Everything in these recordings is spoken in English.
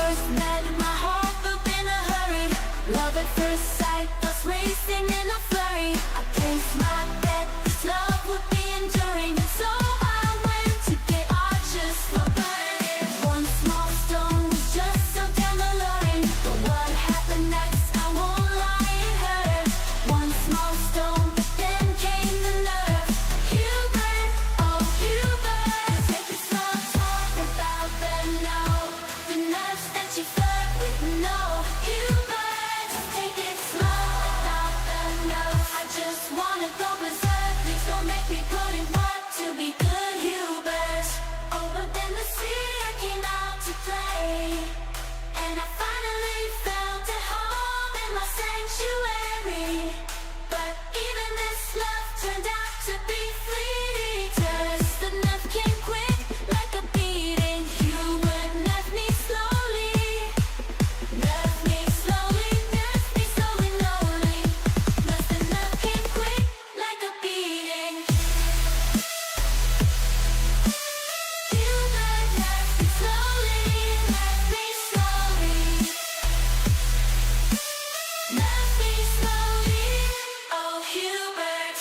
first met, my heart flew in a hurry. Love at first sight, thoughts racing in a flurry. I placed my bet, this love would be enduring. So I went to get archers for burning. One small stone was just so damn alluring. But what happened next, I won't lie, it hurt. One small stone, but then came the nerve. Hubert, oh Hubert, take this long talk about the no. The nerves that you flirt with, no. Hubert, take it slow about the no. I just wanna go berserk, please don't make me put in work to be good, Hubert. Oh, but then the seer came out to play, and I finally felt at home in my sanctuary. But even this love turned out to be fleeting. Just the nerve came quick like a beating. Hubert nerfed me slowly. Nerfed me slowly, nerfed me slowly, slowly. But the nerve came quick like a beating. Hubert nerfed me slowly, nerfed me slowly. Nerfed me slowly, oh Hubert.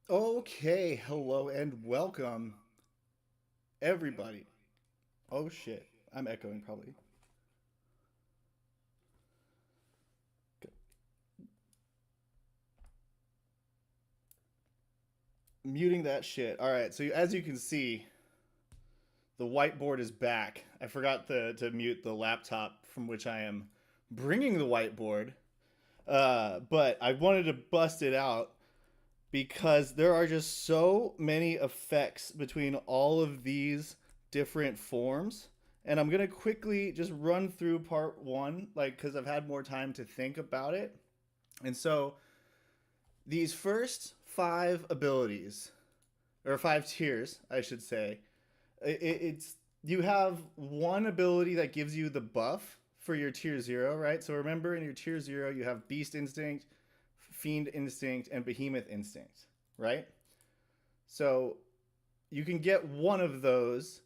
Okay, hello and welcome, everybody. Oh shit, I'm echoing probably. Okay. Muting that shit. All right, so as you can see, the whiteboard is back. I forgot to mute the laptop from which I am bringing the whiteboard, but I wanted to bust it out because there are just so many effects between all of these different forms. And I'm going to quickly just run through part one, because I've had more time to think about it. And so these first 5 abilities, or 5 tiers, I should say, it's you have one ability that gives you the buff for your tier 0, right? So remember, in your tier 0, you have Beast Instinct, Fiend Instinct, and Behemoth Instinct, right? So you can get one of those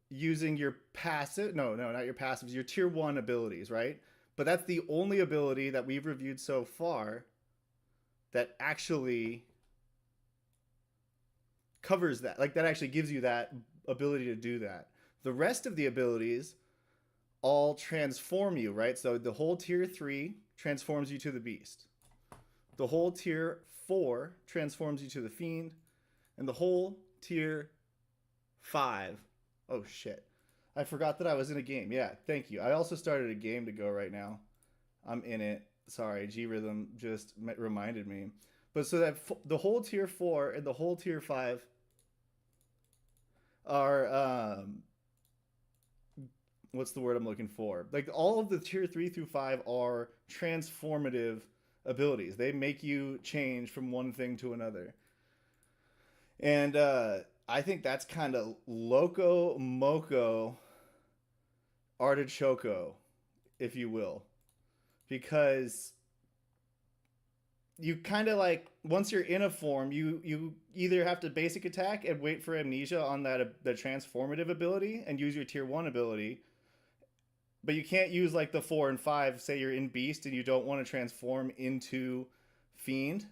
using your passive, no, not your passives, your tier 1 abilities, right? But that's the only ability that we've reviewed so far that actually covers that, that actually gives you that ability to do that. The rest of the abilities all transform you, right? So the whole tier 3 transforms you to the Beast. The whole tier 4 transforms you to the Fiend, and the whole tier 5. Oh shit. I forgot that I was in a game. Yeah, thank you. I also started a game to go right now. I'm in it. Sorry, G-Rhythm just reminded me. But so that the whole tier 4 and the whole tier 5 are what's the word I'm looking for? All of the tier 3 through 5 are transformative abilities. They make you change from one thing to another. And I think that's kind of loco moco artichoco, if you will. Because you kind of once you're in a form, you either have to basic attack and wait for amnesia on the transformative ability and use your tier 1 ability. But you can't use the 4 and 5, say you're in Beast and you don't want to transform into Fiend.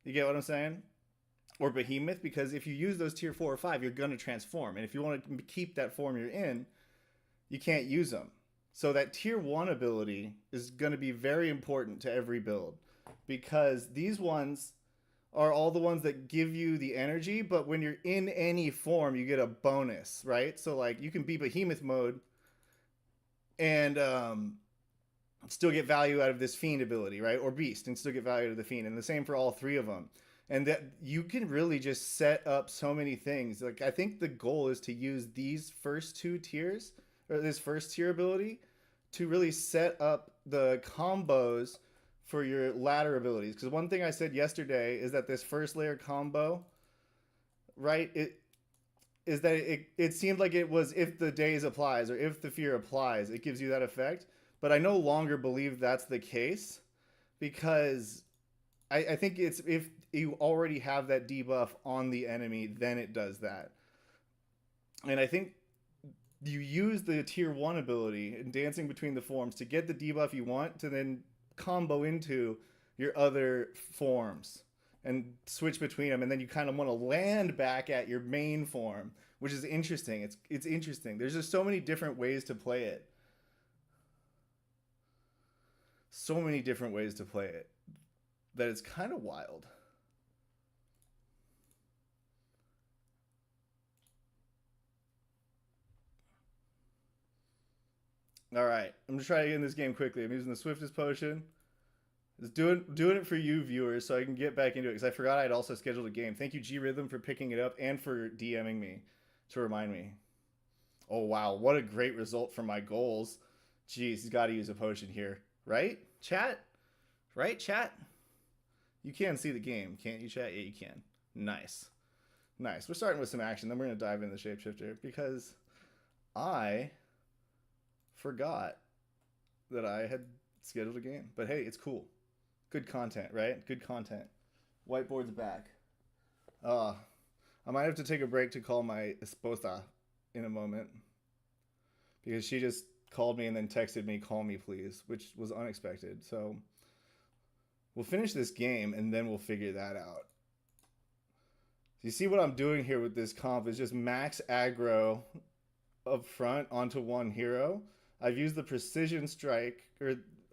You get what I'm saying? Or Behemoth, because if you use those tier 4 or 5, you're going to transform. And if you want to keep that form you're in, you can't use them. So that tier 1 ability is going to be very important to every build, because these ones are all the ones that give you the energy, but when you're in any form, you get a bonus, right? So you can be Behemoth mode and still get value out of this Fiend ability, right? Or Beast and still get value out of the Fiend. And the same for all 3 of them. And that you can really just set up so many things. Like, I think the goal is to use these first two tiers, or this first tier ability, to really set up the combos for your ladder abilities. Because one thing I said yesterday is that this first layer combo, right, it seemed like it was if the daze applies or if the fear applies, it gives you that effect. But I no longer believe that's the case, because I think it's if you already have that debuff on the enemy, then it does that. And I think you use the tier 1 ability in Dancing Between the Forms to get the debuff you want to then combo into your other forms and switch between them, and then you kind of want to land back at your main form, which is interesting. It's interesting. There's just so many different ways to play it. So many different ways to play it that it's kind of wild. All right, I'm just trying to get in this game quickly. I'm using the Swiftest Potion. Just doing it for you viewers so I can get back into it, because I forgot I'd also scheduled a game. Thank you, G Rhythm, for picking it up and for DMing me to remind me. Oh, wow. What a great result for my goals. Jeez, he's got to use a potion here. Right, chat? Right, chat? You can see the game, can't you, chat? Yeah, you can. Nice. Nice. We're starting with some action. Then we're going to dive into the Shapeshifter, because I forgot that I had scheduled a game. But hey, it's cool. Good content, right? Good content. Whiteboard's back. I might have to take a break to call my esposa in a moment, because she just called me and then texted me, "Call me, please," which was unexpected. So we'll finish this game and then we'll figure that out. You see what I'm doing here with this comp is just max aggro up front onto one hero. I've used the precision strike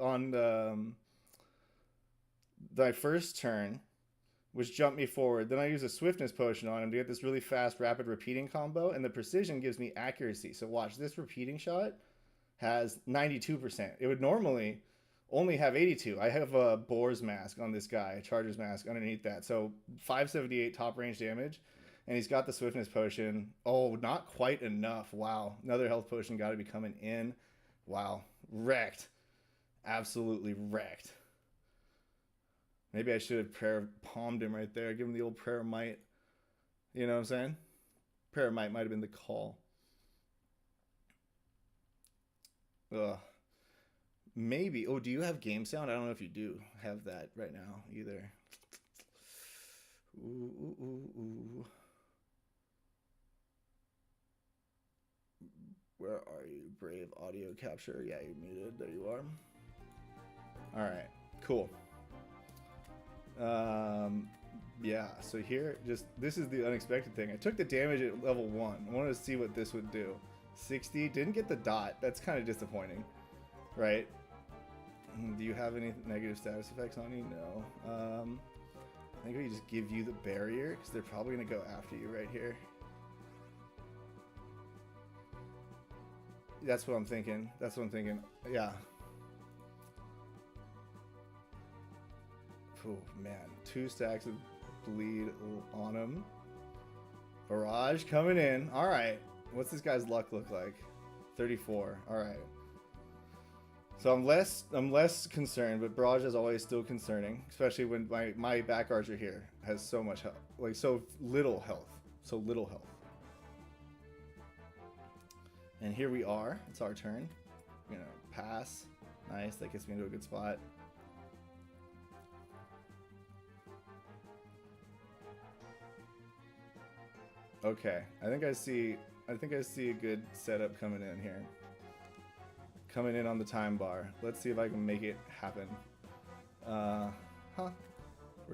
on my first turn, which jumped me forward. Then I use a swiftness potion on him to get this really fast rapid repeating combo, and the precision gives me accuracy. So watch, this repeating shot has 92%. It would normally only have 82. I have a Boar's Mask on this guy, a Charger's Mask underneath that. So 578 top range damage, and he's got the swiftness potion. Oh, not quite enough. Wow. Another health potion got to be coming in. Wow. Wrecked. Absolutely wrecked. Maybe I should have prayer palmed him right there. Give him the old prayer might. You know what I'm saying? Prayer might have been the call. Ugh. Maybe. Oh, do you have game sound? I don't know if you do have that right now either. Ooh, ooh, ooh, ooh. Where are you, Brave Audio Capture? Yeah, you're muted. There you are. All right, cool. Yeah, so here, this is the unexpected thing. I took the damage at level 1. I wanted to see what this would do. 60, didn't get the dot. That's kind of disappointing, right? Do you have any negative status effects on you? No. I think we just give you the barrier, because they're probably going to go after you right here. That's what I'm thinking. That's what I'm thinking. Yeah. Oh, man. 2 stacks of bleed on him. Barrage coming in. All right. What's this guy's luck look like? 34. All right. So I'm less concerned, but barrage is always still concerning, especially when my back archer here has so much health, like so little health. And here we are. It's our turn. I'm gonna pass. Nice. That gets me into a good spot. Okay. I think I see a good setup coming in here. Coming in on the time bar. Let's see if I can make it happen. We're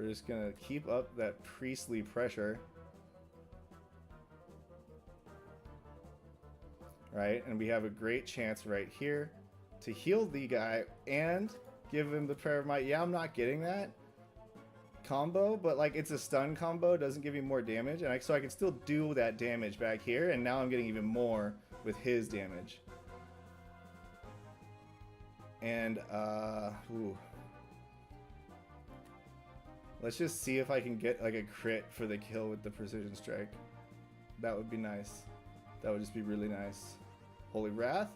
just gonna keep up that priestly pressure. Right, and we have a great chance right here to heal the guy and give him the prayer of might. Yeah, I'm not getting that combo, but like it's a stun combo, doesn't give me more damage, and so I can still do that damage back here, and now I'm getting even more with his damage. And ooh. Let's just see if I can get like a crit for the kill with the precision strike. That would be nice. That would just be really nice. Holy Wrath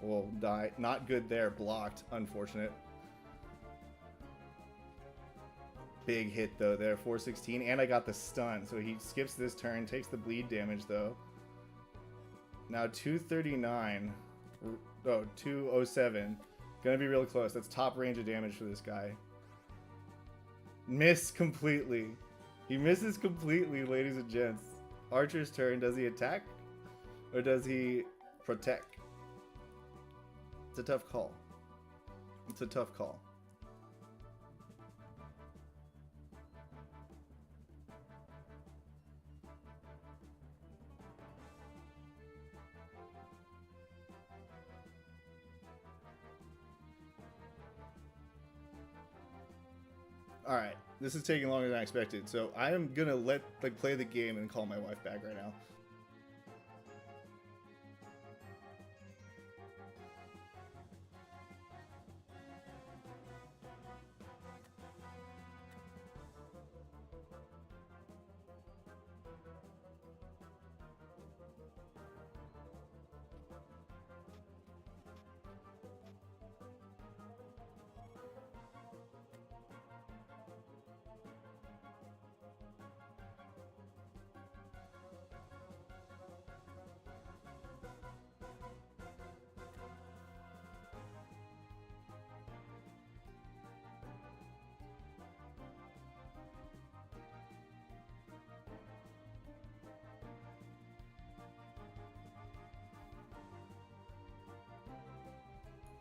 will die. Not good there. Blocked. Unfortunate. Big hit though there. 416. And I got the stun. So he skips this turn. Takes the bleed damage though. Now 239. Oh, 207. Gonna be real close. That's top range of damage for this guy. Miss completely. He misses completely, ladies and gents. Archer's turn. Does he attack? Or does he protect? It's a tough call. It's a tough call. All right, this is taking longer than I expected, so I am gonna play the game and call my wife back right now.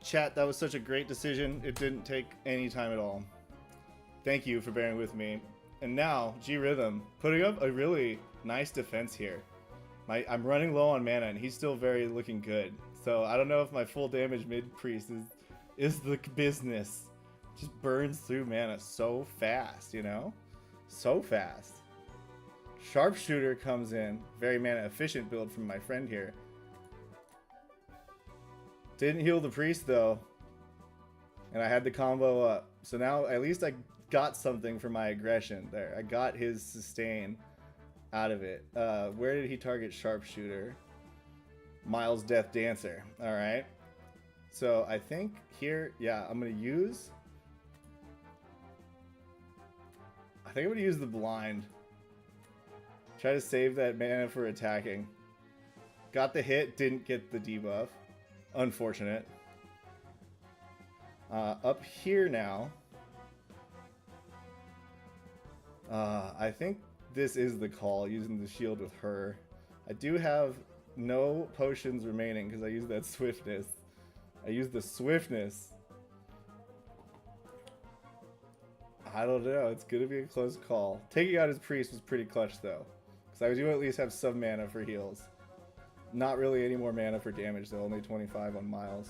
Chat, that was such a great decision. It didn't take any time at all. Thank you for bearing with me. And now, G-Rhythm, putting up a really nice defense here. I'm running low on mana, and he's still very looking good. So I don't know if my full damage mid-priest is the business. Just burns through mana so fast, you know? So fast. Sharpshooter comes in. Very mana efficient build from my friend here. Didn't heal the priest though, and I had the combo up. So now at least I got something for my aggression there. I got his sustain out of it. Where did he target Sharpshooter? Miles Death Dancer. All right. So I think here, yeah, I'm gonna use. I think I'm gonna use the blind. Try to save that mana for attacking. Got the hit, didn't get the debuff. Unfortunate. Up here now. I think this is the call, using the shield with her. I do have no potions remaining because I used that swiftness. I used the swiftness. I don't know. It's going to be a close call. Taking out his priest was pretty clutch though, because I do at least have some mana for heals. Not really any more mana for damage though, only 25 on Miles.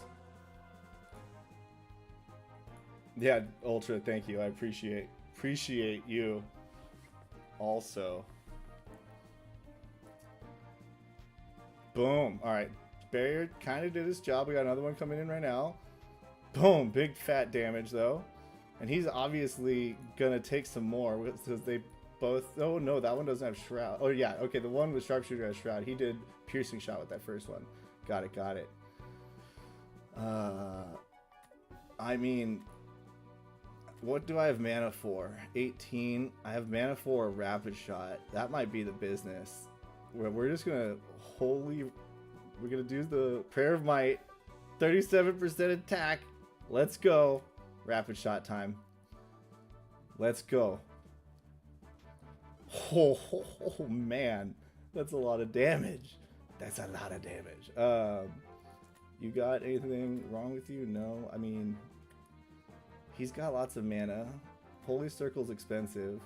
Yeah, Ultra, thank you. I appreciate you also. Boom. Alright. Barrier kind of did his job. We got another one coming in right now. Boom. Big fat damage though. And he's obviously gonna take some more because they both... Oh no, that one doesn't have Shroud. Oh yeah, okay, the one with Sharpshooter has Shroud. He did Piercing Shot with that first one. Got it, got it. I mean, what do I have mana for? 18. I have mana for a Rapid Shot. That might be the business. We're just gonna we're gonna do the Prayer of Might. 37% attack. Let's go. Rapid Shot time. Let's go. Oh man, that's a lot of damage. That's a lot of damage. You got anything wrong with you? No. I mean, he's got lots of mana. Holy Circle's expensive.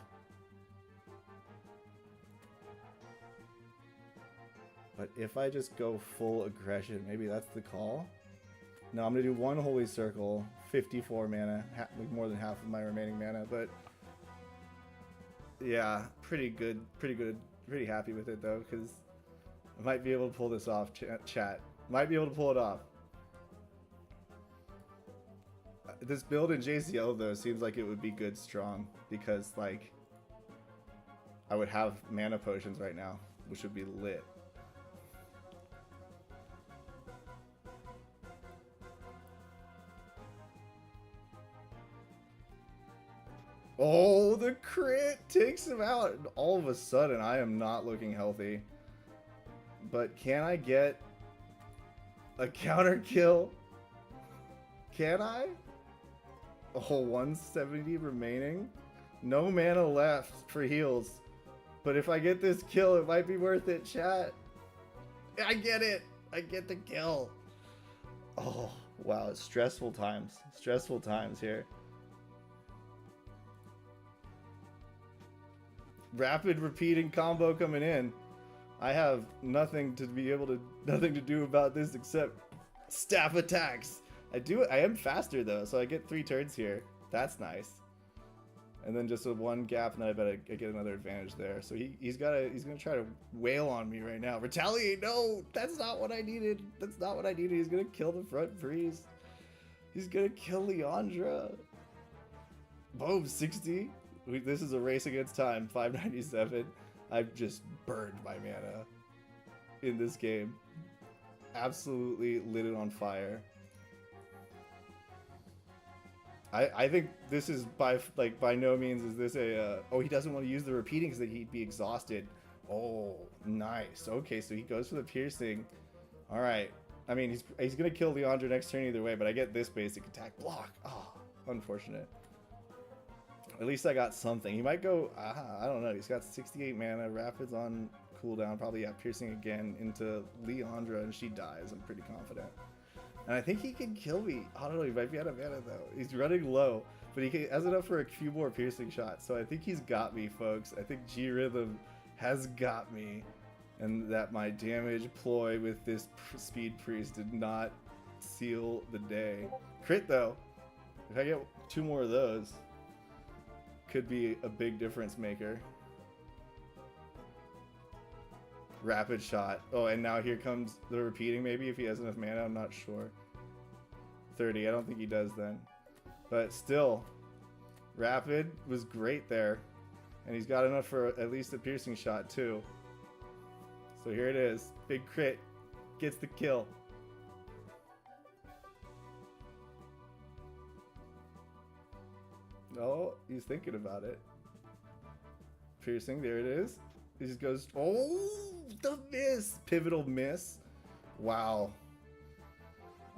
But if I just go full aggression, maybe that's the call? No, I'm going to do one Holy Circle, 54 mana, like more than half of my remaining mana, but yeah, pretty good, pretty happy with it though, because I might be able to pull this off, chat. Might be able to pull it off. This build in JCL though seems like it would be good strong because like I would have mana potions right now, which would be lit. Oh, the crit takes him out. And all of a sudden, I am not looking healthy. But can I get a counter kill? Can I? Oh, 170 remaining. No mana left for heals. But if I get this kill, it might be worth it, chat. I get it. I get the kill. Oh, wow. It's stressful times. Stressful times here. Rapid repeating combo coming in. I have nothing to do about this except staff attacks. I am faster though, so I get 3 turns here. That's nice. And then just a 1 gap, and then I bet I get another advantage there. So he's gonna try to wail on me right now. Retaliate! No, that's not what I needed. That's not what I needed. He's gonna kill the front freeze. He's gonna kill Leandra. Boom, 60. This is a race against time. 597. I've just burned my mana in this game. Absolutely lit it on fire. I think this is by no means is this a oh, he doesn't want to use the repeating because he'd be exhausted. Oh, nice. Okay, so he goes for the piercing. All right. I mean, he's gonna kill Leandra next turn either way, but I get this basic attack block. Oh, unfortunate. At least I got something. He might go, I don't know. He's got 68 mana, Rapids on cooldown, probably piercing again into Leandra, and she dies. I'm pretty confident. And I think he can kill me. I don't know, he might be out of mana though. He's running low, but he has enough for a few more piercing shots. So I think he's got me, folks. I think G-Rhythm has got me. And that my damage ploy with this speed priest did not seal the day. Crit though. If I get 2 more of those, could be a big difference maker. Rapid shot. Oh, and now here comes the repeating maybe if he has enough mana. I'm not sure. 30. I don't think he does then. But still, rapid was great there. And he's got enough for at least a piercing shot too. So here it is. Big crit. Gets the kill. Oh, he's thinking about it. Piercing, there it is. He just goes, oh, the miss. Pivotal miss. Wow.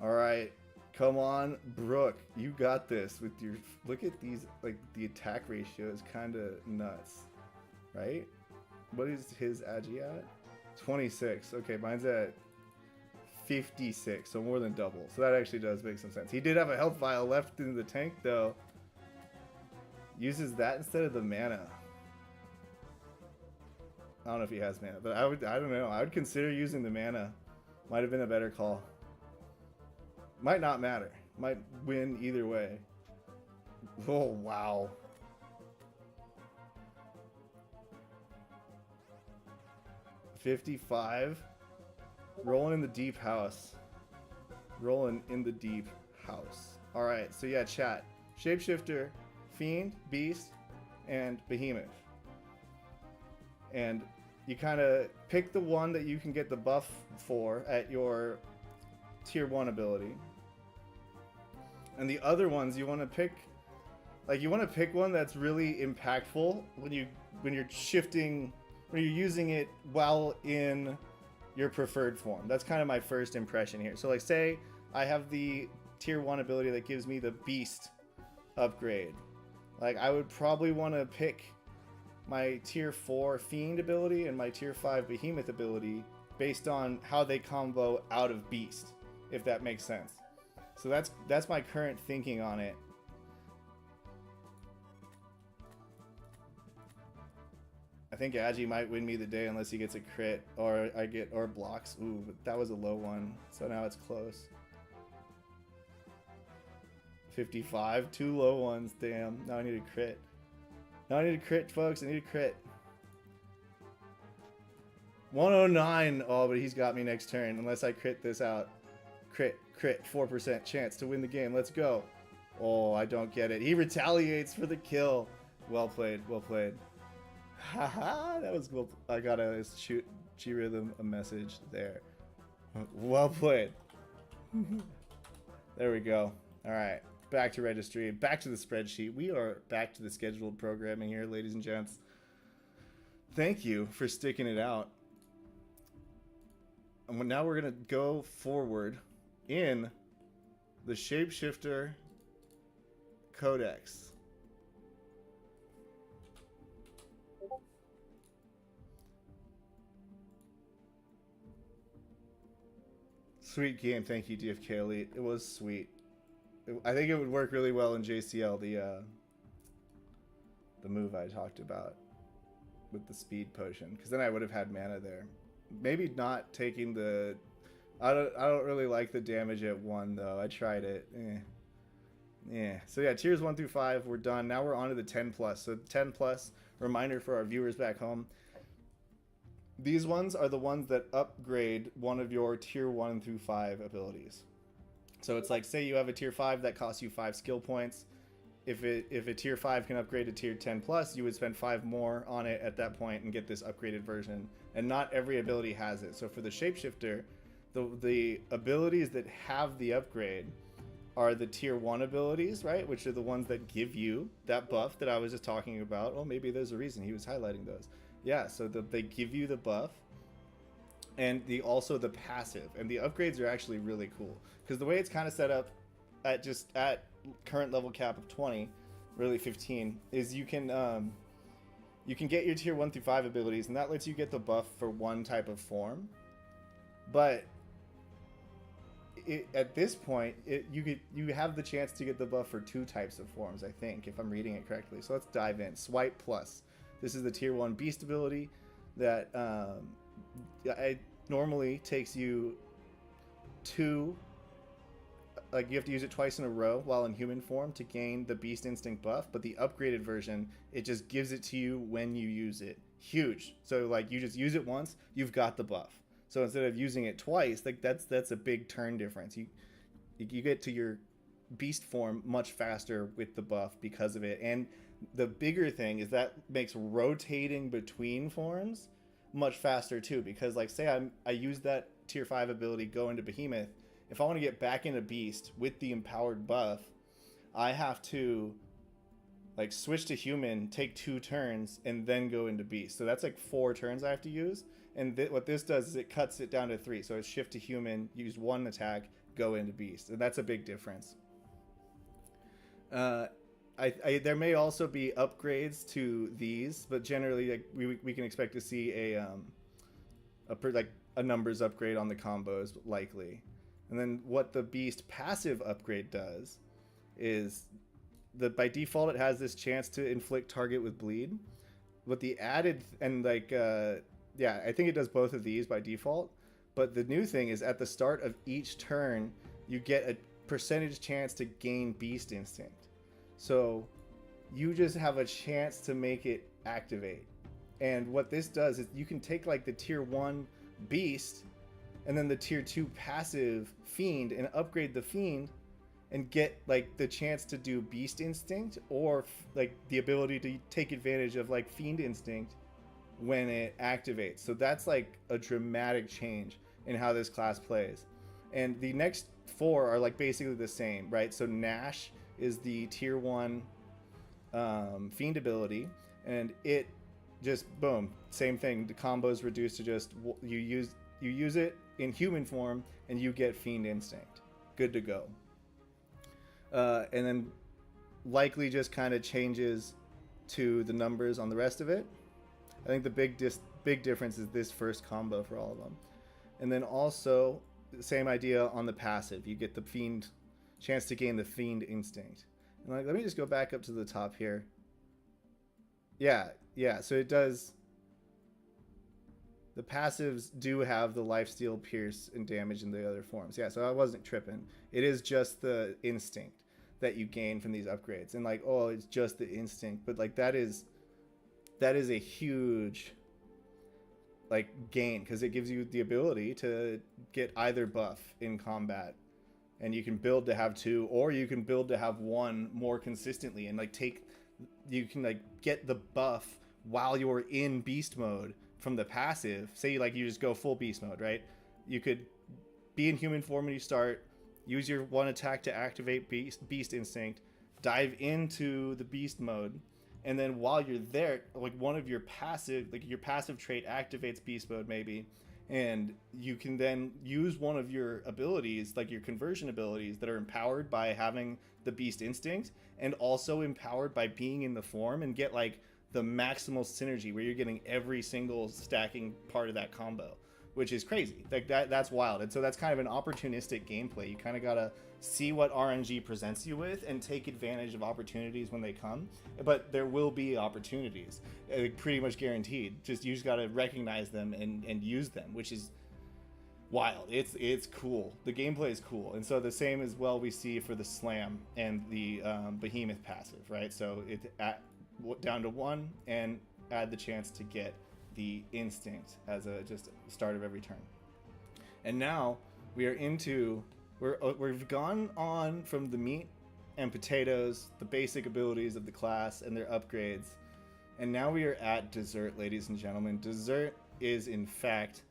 All right. Come on, Brooke. You got this with your, look at these, like the attack ratio is kind of nuts, right? What is his agi at? 26. Okay, mine's at 56, so more than double. So that actually does make some sense. He did have a health vial left in the tank though. Uses that instead of the mana. I don't know if he has mana, but I don't know. I would consider using the mana. Might have been a better call. Might not matter. Might win either way. Oh, wow. $55. Rolling in the deep house. Rolling in the deep house. Alright, so yeah, chat. Shapeshifter, Fiend, Beast, and Behemoth. And you kind of pick the one that you can get the buff for at your tier 1 ability. And the other ones you want to pick, like you want to pick one that's really impactful when you're shifting, when you're using it while in your preferred form. That's kind of my first impression here. So like say I have the tier 1 ability that gives me the Beast upgrade. Like I would probably want to pick my tier 4 Fiend ability and my tier 5 Behemoth ability based on how they combo out of Beast, if that makes sense. So that's my current thinking on it. I think Agi might win me the day unless he gets a crit or or blocks. Ooh, but that was a low one. So now it's close. 55, 2 low ones. Damn. Now I need a crit. Now I need a crit, folks. I need a crit. 109. Oh, but he's got me next turn unless I crit this out. Crit. 4% chance to win the game. Let's go. Oh, I don't get it. He retaliates for the kill. Well played, well played. Haha, that was cool. I gotta shoot G-Rhythm a message there. Well played. There we go. Alright, back to registry, back to the spreadsheet. We are back to the scheduled programming here, ladies and gents. Thank you for sticking it out. And now we're gonna go forward in the Shapeshifter Codex. Sweet game, thank you, DFK Elite. It was sweet. I think it would work really well in JCL, the move I talked about with the speed potion, because then I would have had mana there. Maybe not taking the. I don't really like the damage at 1 though. I tried it. Yeah. So yeah, tiers 1 through 5 we're done. Now we're on to the 10 plus. So 10 plus. Reminder for our viewers back home. These ones are the ones that upgrade one of your tier 1 through 5 abilities. So it's like, say you have a tier 5 that costs you 5 skill points. If a tier 5 can upgrade to tier 10 plus, you would spend 5 more on it at that point and get this upgraded version. And not every ability has it. So for the Shapeshifter, the abilities that have the upgrade are the tier 1 abilities, right? Which are the ones that give you that buff that I was just talking about. Oh, maybe there's a reason he was highlighting those. Yeah, so they give you the buff, and also the passive, and the upgrades are actually really cool because the way it's kind of set up at current level cap of 20, really 15, is you can get your tier 1 through 5 abilities, and that lets you get the buff for one type of form. But at this point, you have the chance to get the buff for 2 types of forms, I think, if I'm reading it correctly. So let's dive in. Swipe plus. This is the tier 1 beast ability that it normally takes you 2, like you have to use it twice in a row while in human form to gain the beast instinct buff, but the upgraded version, it just gives it to you when you use it. Huge. So like you just use it once, you've got the buff. So instead of using it twice, like that's a big turn difference. You get to your beast form much faster with the buff because of it. And the bigger thing is that makes rotating between forms much faster too, because like say I use that tier 5 ability, go into Behemoth. If I want to get back into beast with the empowered buff, I have to like switch to human, take 2 turns, and then go into beast. So that's like 4 turns I have to use. And what this does is it cuts it down to 3. So it's shift to human, use 1 attack, go into beast, and that's a big difference. There may also be upgrades to these, but generally like, we can expect to see a numbers upgrade on the combos likely. And then what the beast passive upgrade does is by default it has this chance to inflict target with bleed. What the added and like yeah, I think it does both of these by default. But the new thing is at the start of each turn you get a percentage chance to gain beast instinct. So you just have a chance to make it activate. And what this does is you can take like the tier 1 beast and then the tier 2 passive fiend and upgrade the fiend and get like the chance to do beast instinct or like the ability to take advantage of like fiend instinct when it activates. So that's like a dramatic change in how this class plays. And the next 4 are like basically the same, right? So Nash is the tier 1 fiend ability, and it just boom, same thing. The combo is reduced to just you use it in human form and you get fiend instinct. Good to go. And then likely just kind of changes to the numbers on the rest of it. I think the big difference is this first combo for all of them. And then also the same idea on the passive. You get the fiend chance to gain the fiend instinct. And like, let me just go back up to the top here. Yeah. So it does. The passives do have the lifesteal, pierce, and damage in the other forms. Yeah, so I wasn't tripping. It is just the instinct that you gain from these upgrades. And like, oh, it's just the instinct. But like that is a huge like gain because it gives you the ability to get either buff in combat and you can build to have 2, or you can build to have 1 more consistently, and like you can like get the buff while you're in beast mode from the passive. Say you just go full beast mode, right? You could be in human form when you start, use your 1 attack to activate beast instinct, dive into the beast mode, and then while you're there, like one of your passive, like your passive trait activates beast mode maybe, and you can then use one of your abilities, like your conversion abilities, that are empowered by having the beast instinct and also empowered by being in the form, and get like the maximal synergy where you're getting every single stacking part of that combo, which is crazy. Like that's wild. And so that's kind of an opportunistic gameplay. You kind of gotta see what RNG presents you with and take advantage of opportunities when they come. But there will be opportunities, pretty much guaranteed. Just you just gotta recognize them and use them, which is wild. It's cool. The gameplay is cool. And so the same as well we see for the slam and the behemoth passive, right? So it down to 1 and add the chance to get the instinct as a just start of every turn. And now we are into we've gone on from the meat and potatoes, the basic abilities of the class and their upgrades, and now we are at dessert, ladies and gentlemen. Dessert is in fact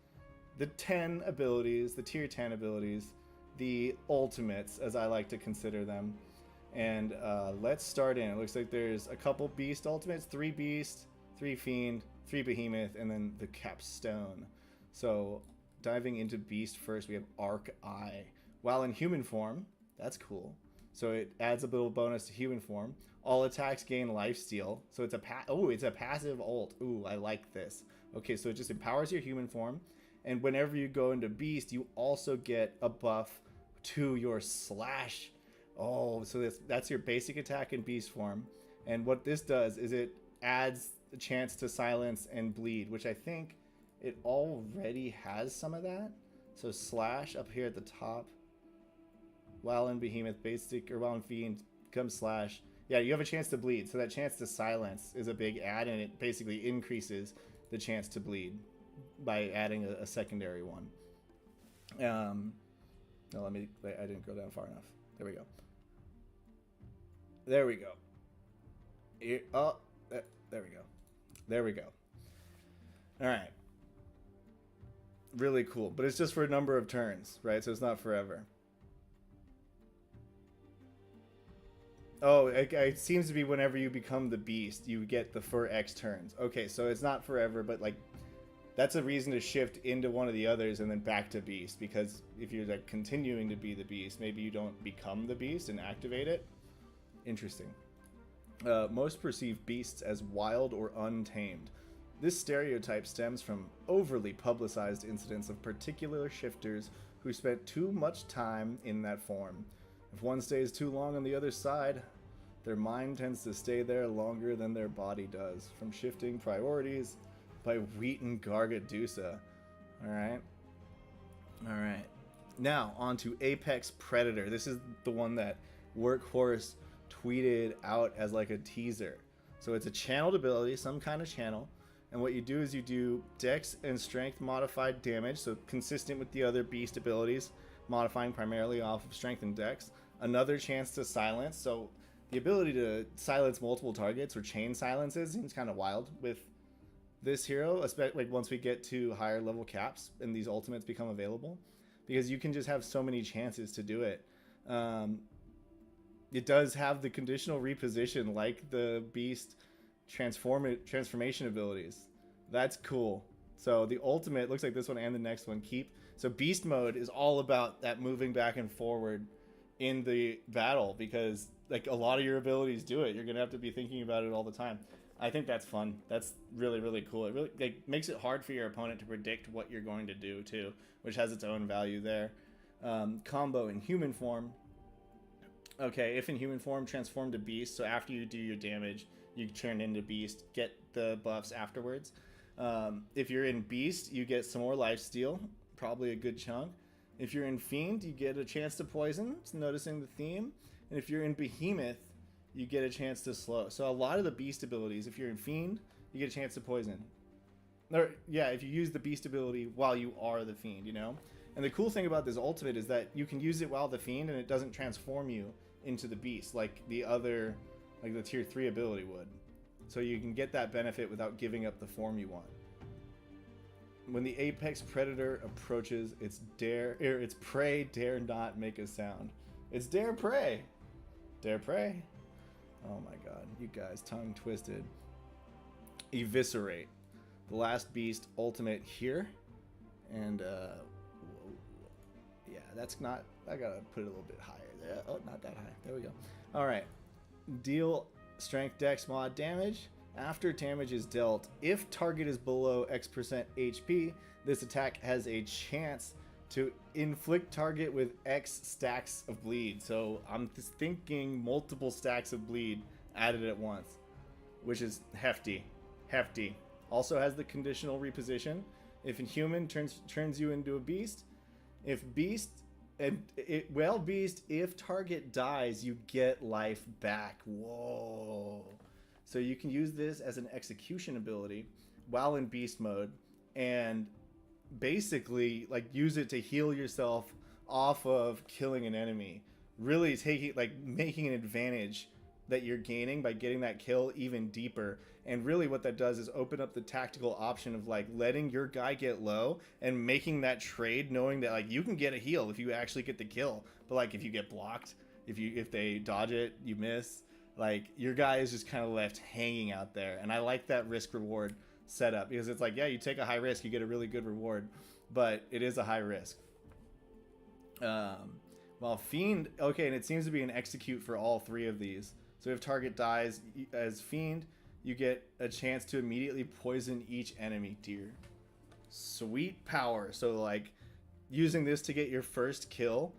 the 10 abilities, the tier 10 abilities, the ultimates as I like to consider them. And let's start in. It looks like there's a couple beast ultimates, 3 beast, 3 fiend, 3 behemoth, and then the capstone. So diving into beast first, we have arc eye. While in human form, that's cool. So it adds a little bonus to human form. All attacks gain lifesteal. So it's a passive ult. Ooh, I like this. Okay, so it just empowers your human form, and whenever you go into beast, you also get a buff to your slash. Oh, so that's your basic attack in beast form. And what this does is it adds a chance to silence and bleed, which I think it already has some of that. So slash up here at the top. While in behemoth basic, or while in fiend comes slash. Yeah, you have a chance to bleed. So that chance to silence is a big add, and it basically increases the chance to bleed by adding a secondary one. No, I didn't go down far enough. There we go. There we go. There we go. There we go. All right. Really cool, but it's just for a number of turns, right? So it's not forever. Oh, it seems to be whenever you become the beast, you get the for X turns. Okay, so it's not forever, but like that's a reason to shift into one of the others and then back to beast, because if you're like continuing to be the beast, maybe you don't become the beast and activate it. Interesting. Most perceive beasts as wild or untamed. This stereotype stems from overly publicized incidents of particular shifters who spent too much time in that form. If one stays too long on the other side, their mind tends to stay there longer than their body does. From Shifting Priorities by Wheaton Gargadusa. Alright. Alright. Now, on to Apex Predator. This is the one that Workhorse tweeted out as like a teaser. So it's a channeled ability, some kind of channel. And what you do is you do dex and strength modified damage, so consistent with the other beast abilities, modifying primarily off of strength and dex. Another chance to silence, so the ability to silence multiple targets or chain silences seems kind of wild with this hero, especially like once we get to higher level caps and these ultimates become available, because you can just have so many chances to do it. It does have the conditional reposition like the beast transformation abilities. That's cool. So the ultimate looks like this one and the next one keep. So beast mode is all about that moving back and forward in the battle, because like a lot of your abilities do it. You're gonna have to be thinking about it all the time. I think that's fun. That's really, really cool. It really like makes it hard for your opponent to predict what you're going to do too, which has its own value there. Combo in human form. Okay, if in human form, transform to beast. So after you do your damage, you turn into beast, get the buffs afterwards. If you're in beast, you get some more lifesteal, probably a good chunk. If you're in fiend, you get a chance to poison, it's noticing the theme. And if you're in behemoth, you get a chance to slow. So a lot of the beast abilities, if you're in fiend, you get a chance to poison. Or yeah, if you use the beast ability while you are the fiend, you know? And the cool thing about this ultimate is that you can use it while the Fiend and it doesn't transform you into the beast like the other, like the tier 3 ability would. So you can get that benefit without giving up the form you want. When the apex predator approaches, its prey dare not make a sound. It's dare prey. Dare prey. Oh my god, you guys, tongue twisted. Eviscerate. The last beast ultimate here. And yeah, that's not, I gotta put it a little bit higher there. Oh, not that high. There we go. Alright. Deal strength dex mod damage. After damage is dealt, if target is below X% HP, this attack has a chance to inflict target with X stacks of bleed. So I'm just thinking multiple stacks of bleed added at once, which is hefty. Hefty. Also has the conditional reposition. If a human turns you into a beast, if beast, beast, if target dies, you get life back. Whoa. So you can use this as an execution ability while in beast mode and basically like use it to heal yourself off of killing an enemy. Really taking, like, making an advantage that you're gaining by getting that kill even deeper. And really what that does is open up the tactical option of like letting your guy get low and making that trade, knowing that like you can get a heal if you actually get the kill, but like if you get blocked, if they dodge it, you miss, like your guy is just kind of left hanging out there. And I like that risk reward setup because it's like, yeah, you take a high risk, you get a really good reward, but it is a high risk. Well, Fiend, okay, and it seems to be an execute for all three of these. So if target dies as Fiend, you get a chance to immediately poison each enemy tier. Sweet power. So like using this to get your first kill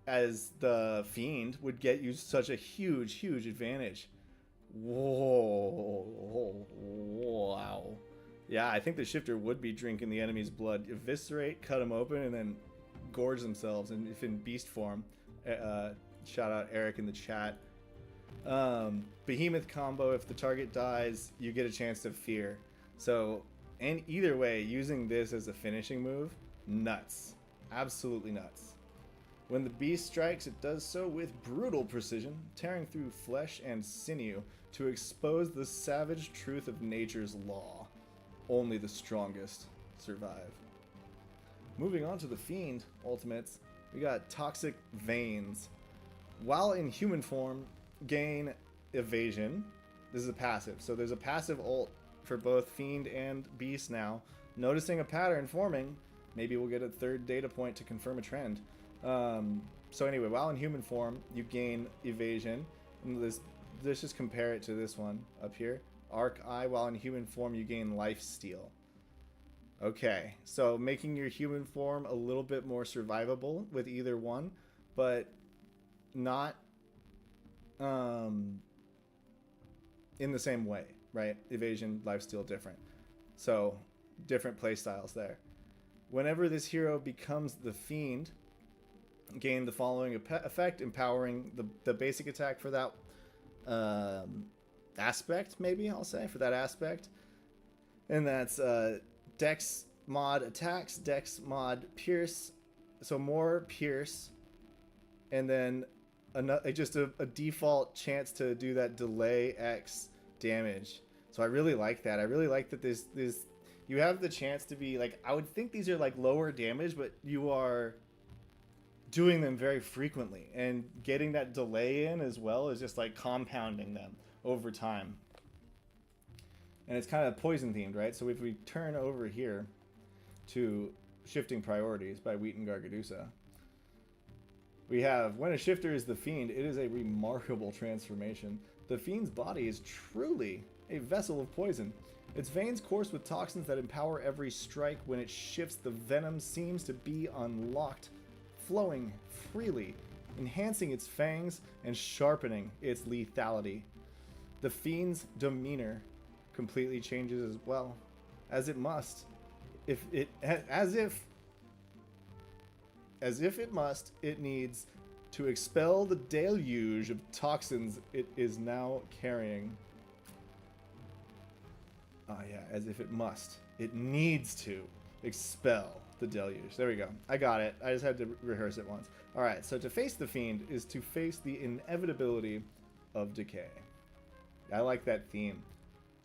as the Fiend would get you such a huge advantage. Whoa. Wow. Yeah, I think the shifter would be drinking the enemy's blood. Eviscerate, cut them open, and then gorge themselves. And if in beast form, shout out Eric in the chat. Behemoth combo, if the target dies, you get a chance to fear. So, and either way, using this as a finishing move, nuts. Absolutely nuts. When the beast strikes, it does so with brutal precision, tearing through flesh and sinew to expose the savage truth of nature's law. Only the strongest survive. Moving on to the Fiend ultimates, we got Toxic Veins. While in human form, gain evasion. This is a passive, so there's a passive ult for both Fiend and Beast now. Noticing a pattern forming, maybe we'll get a third data point to confirm a trend. So anyway, while in human form, you gain evasion. And let's just compare it to this one up here. Arc Eye, while in human form, you gain life steal. Okay, so making your human form a little bit more survivable with either one, but not in the same way, right? Evasion, lifesteal, different. So different play styles there. Whenever this hero becomes the Fiend, gain the following effect, empowering the basic attack for that aspect, maybe I'll say, for that aspect. And that's Dex mod attacks, Dex mod pierce, so more pierce, and then just a default chance to do that delay X damage. So I really like that. I really like that this you have the chance to be like, I would think these are like lower damage, but you are doing them very frequently, and getting that delay in as well is just like compounding them over time. And it's kind of poison themed, right? So if we turn over here to Shifting Priorities by Wheaton Gargadusa, we have, when a shifter is the Fiend, it is a remarkable transformation. The Fiend's body is truly a vessel of poison. Its veins course with toxins that empower every strike. When it shifts, the venom seems to be unlocked, flowing freely, enhancing its fangs and sharpening its lethality. The Fiend's demeanor completely changes as well, as it must. As if it must, it needs to expel the deluge of toxins it is now carrying. Ah, yeah, as if it must. It needs to. Expel the deluge. There we go. I got it. I just had to rehearse it once. All right, so to face the fiend is to face the inevitability of decay. I like that theme.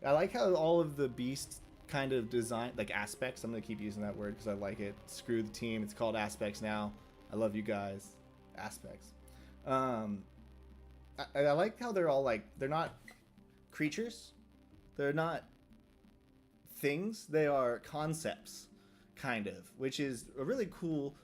I like how all of the beast kind of design, like aspects. I'm gonna keep using that word because I like it. Screw the team. It's called aspects now. I love you guys. Aspects. I like how they're all like, they're not creatures. They're not things. They are concepts, kind of, which is a really cool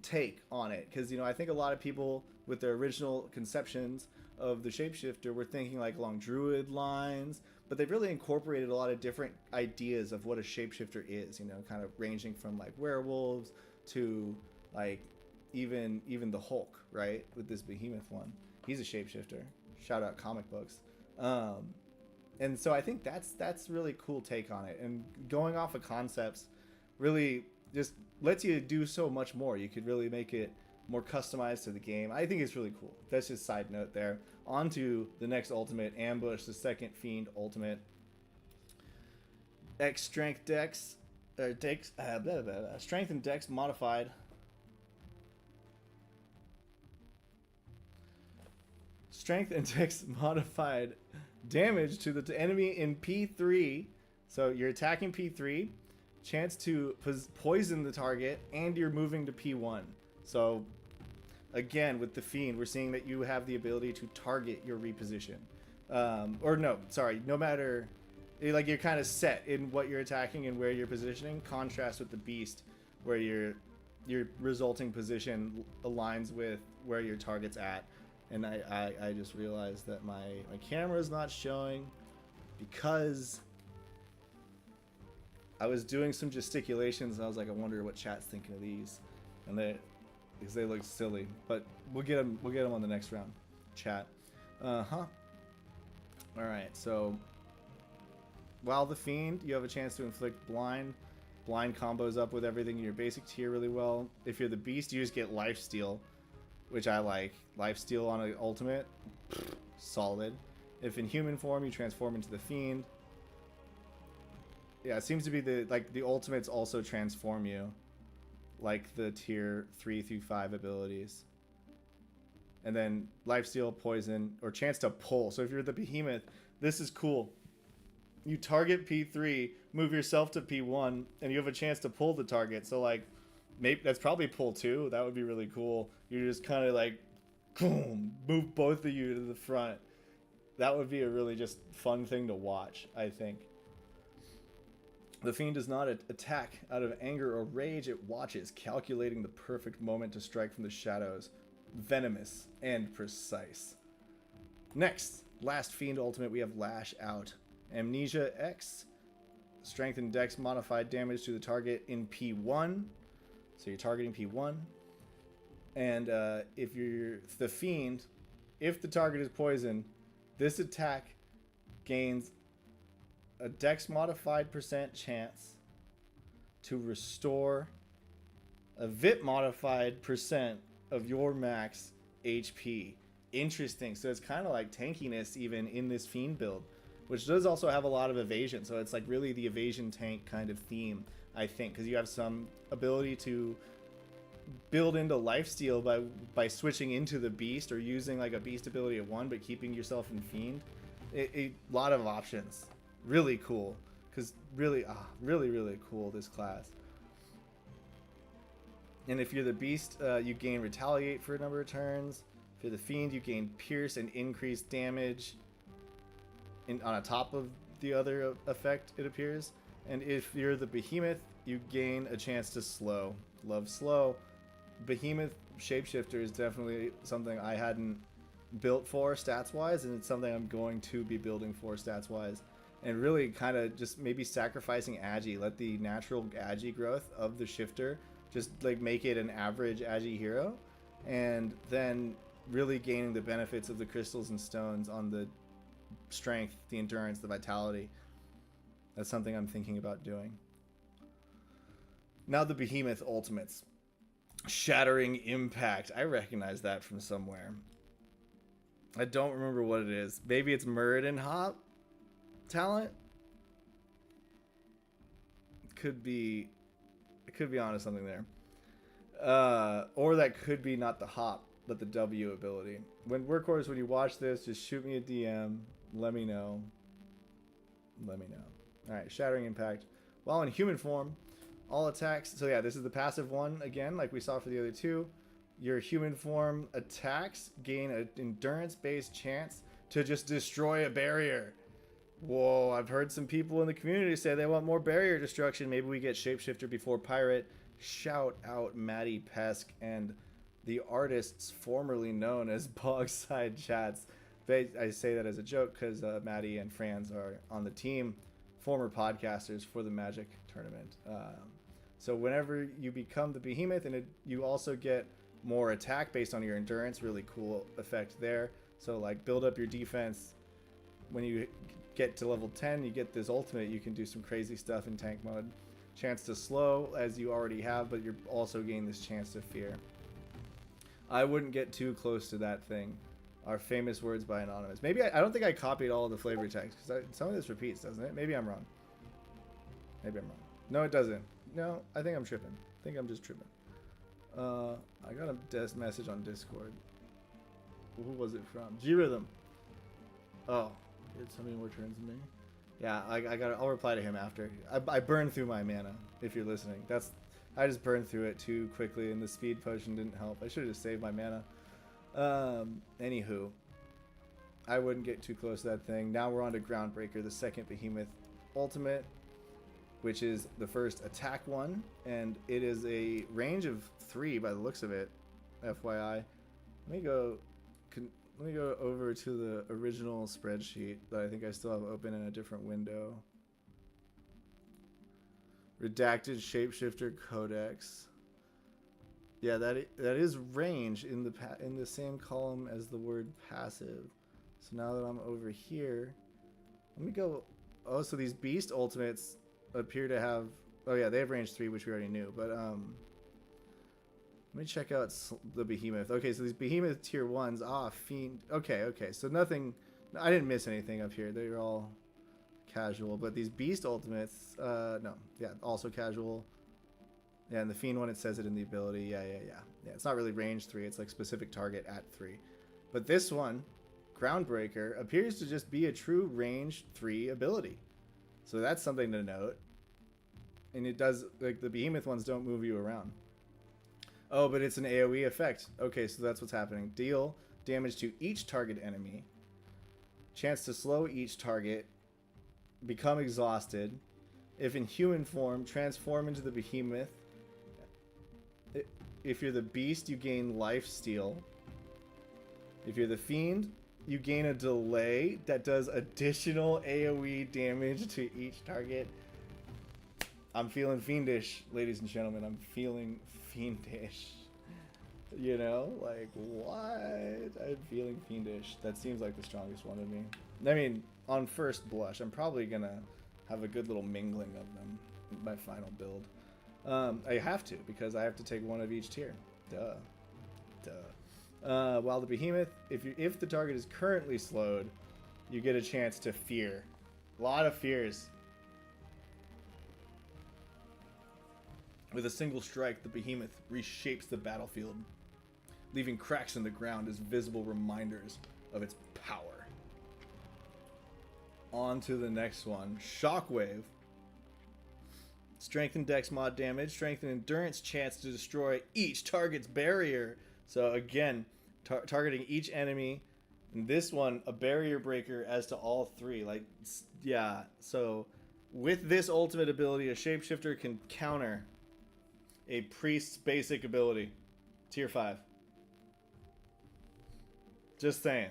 take on it. Because, you know, I think a lot of people with their original conceptions of the shapeshifter were thinking like along druid lines, but they've really incorporated a lot of different ideas of what a shapeshifter is, you know, kind of ranging from like werewolves to like even the Hulk, right? With this behemoth one. He's a shapeshifter. Shout out comic books. And so I think that's really cool take on it. And going off of concepts really just lets you do so much more. You could really make it more customized to the game. I think it's really cool. That's just side note there. On to the next ultimate, Ambush, the second Fiend ultimate. X strength dex, strength and dex modified. Strength and dex modified damage to the enemy in P3. So you're attacking P3, chance to poison the target, and you're moving to P1. So again, with the Fiend, we're seeing that you have the ability to target your reposition. No matter, like you're kind of set in what you're attacking and where you're positioning. Contrast with the Beast, where your resulting position aligns with where your target's at. And I just realized that my camera is not showing because I was doing some gesticulations and I was like, I wonder what chat's thinking of these, and because they look silly, but we'll get them on the next round. Chat. All right, so while the Fiend, you have a chance to inflict blind combos up with everything in your basic tier really well. If you're the Beast, you just get lifesteal, which I like. Lifesteal on an ultimate, solid. If in human form, you transform into the Fiend. Yeah, it seems to be the ultimates also transform you, like the tier 3 through 5 abilities. And then lifesteal, poison, or chance to pull. So if you're the behemoth, this is cool. You target P3, move yourself to P1, and you have a chance to pull the target. So like, maybe that's probably pull 2. That would be really cool. You're just kind of like, boom, move both of you to the front. That would be a really just fun thing to watch, I think. The Fiend does not attack out of anger or rage. It watches, calculating the perfect moment to strike from the shadows. Venomous and precise. Next, last Fiend ultimate, we have Lash Out. Amnesia X. Strength and Dex modified damage to the target in P1. So you're targeting P1. And if you're the Fiend, if the target is poisoned, this attack gains a Dex modified % chance to restore a VIP modified % of your max HP. Interesting. So it's kind of like tankiness even in this Fiend build, which does also have a lot of evasion. So it's like really the evasion tank kind of theme, I think, because you have some ability to build into lifesteal by switching into the Beast or using like a Beast ability at 1 but keeping yourself in Fiend. A lot of options. Really cool, because really cool, this class. And if you're the Beast, you gain Retaliate for a number of turns. If you're the Fiend, you gain Pierce and increased damage on top of the other effect, it appears. And if you're the Behemoth, you gain a chance to slow. Love slow. Behemoth Shapeshifter is definitely something I hadn't built for stats-wise, and it's something I'm going to be building for stats-wise. And really kind of just maybe sacrificing Agi. Let the natural Agi growth of the Shifter just like make it an average Agi hero. And then really gaining the benefits of the crystals and stones on the strength, the endurance, the vitality. That's something I'm thinking about doing. Now the Behemoth ultimates. Shattering Impact. I recognize that from somewhere. I don't remember what it is. Maybe it's Muradin Hop talent? Could be I could be onto something there. Or that could be not the hop, but the W ability. When Workhorse, when you watch this, just shoot me a DM. Let me know. Let me know. Alright, Shattering Impact. While in human form, all attacks... So yeah, this is the passive one, again, like we saw for the other two. Your human form attacks gain an endurance-based chance to just destroy a barrier. Whoa, I've heard some people in the community say they want more barrier destruction. Maybe we get Shapeshifter before Pirate. Shout out Maddie Pesk and the artists formerly known as Bogside Chats. I say that as a joke because Maddie and Franz are on the team, former podcasters for the Magic tournament. So whenever you become the Behemoth, and you also get more attack based on your endurance, really cool effect there. So like build up your defense. When you get to level 10, you get this ultimate, you can do some crazy stuff in tank mode. Chance to slow, as you already have, but you're also gaining this chance to fear. I wouldn't get too close to that thing. Our famous words by Anonymous. Maybe I don't think I copied all of the flavor text, because some of this repeats, doesn't it? Maybe I'm wrong. Maybe I'm wrong. No, it doesn't. No, I think I'm tripping. I think I'm just tripping. I got a message on Discord. Who was it from? G-Rhythm. Oh, he had so many more turns than me. Yeah, I'll reply to him after. I burned through my mana, if you're listening. I just burned through it too quickly, and the speed potion didn't help. I should have just saved my mana. Anywho, I wouldn't get too close to that thing. Now we're on to Groundbreaker, the second Behemoth ultimate, which is the first attack one, and it is a range of 3 by the looks of it, FYI. Let me go over to the original spreadsheet that I think I still have open in a different window. Redacted Shapeshifter Codex. Yeah, that is range in the same column as the word passive. So now that I'm over here, let me go. Oh, so these beast ultimates appear to have. Oh yeah, they have range 3, which we already knew. But let me check out the Behemoth. Okay, so these Behemoth tier 1s. Ah, Fiend. Okay. So nothing. I didn't miss anything up here. They're all casual. But these beast ultimates. No. Yeah, also casual. Yeah, and the Fiend one, it says it in the ability. Yeah. It's not really range 3. It's like specific target at 3. But this one, Groundbreaker, appears to just be a true range 3 ability. So that's something to note. And it does, like, the Behemoth ones don't move you around. Oh, but it's an AoE effect. Okay, so that's what's happening. Deal damage to each target enemy. Chance to slow each target. Become exhausted. If in human form, transform into the Behemoth. If you're the beast, you gain lifesteal. If you're the fiend, you gain a delay that does additional AoE damage to each target. I'm feeling fiendish, ladies and gentlemen. I'm feeling fiendish. You know, like, what? I'm feeling fiendish. That seems like the strongest one to me. I mean, on first blush, I'm probably gonna have a good little mingling of them in my final build. I have to, because I have to take one of each tier. Duh. While the Behemoth, if the target is currently slowed, you get a chance to fear. A lot of fears. With a single strike, the Behemoth reshapes the battlefield, leaving cracks in the ground as visible reminders of its power. On to the next one. Shockwave. Strengthen dex mod damage. Strengthen endurance chance to destroy each target's barrier. So again, targeting each enemy. And this one, a barrier breaker as to all 3. Like, yeah. So with this ultimate ability, a shapeshifter can counter a priest's basic ability. Tier 5. Just saying.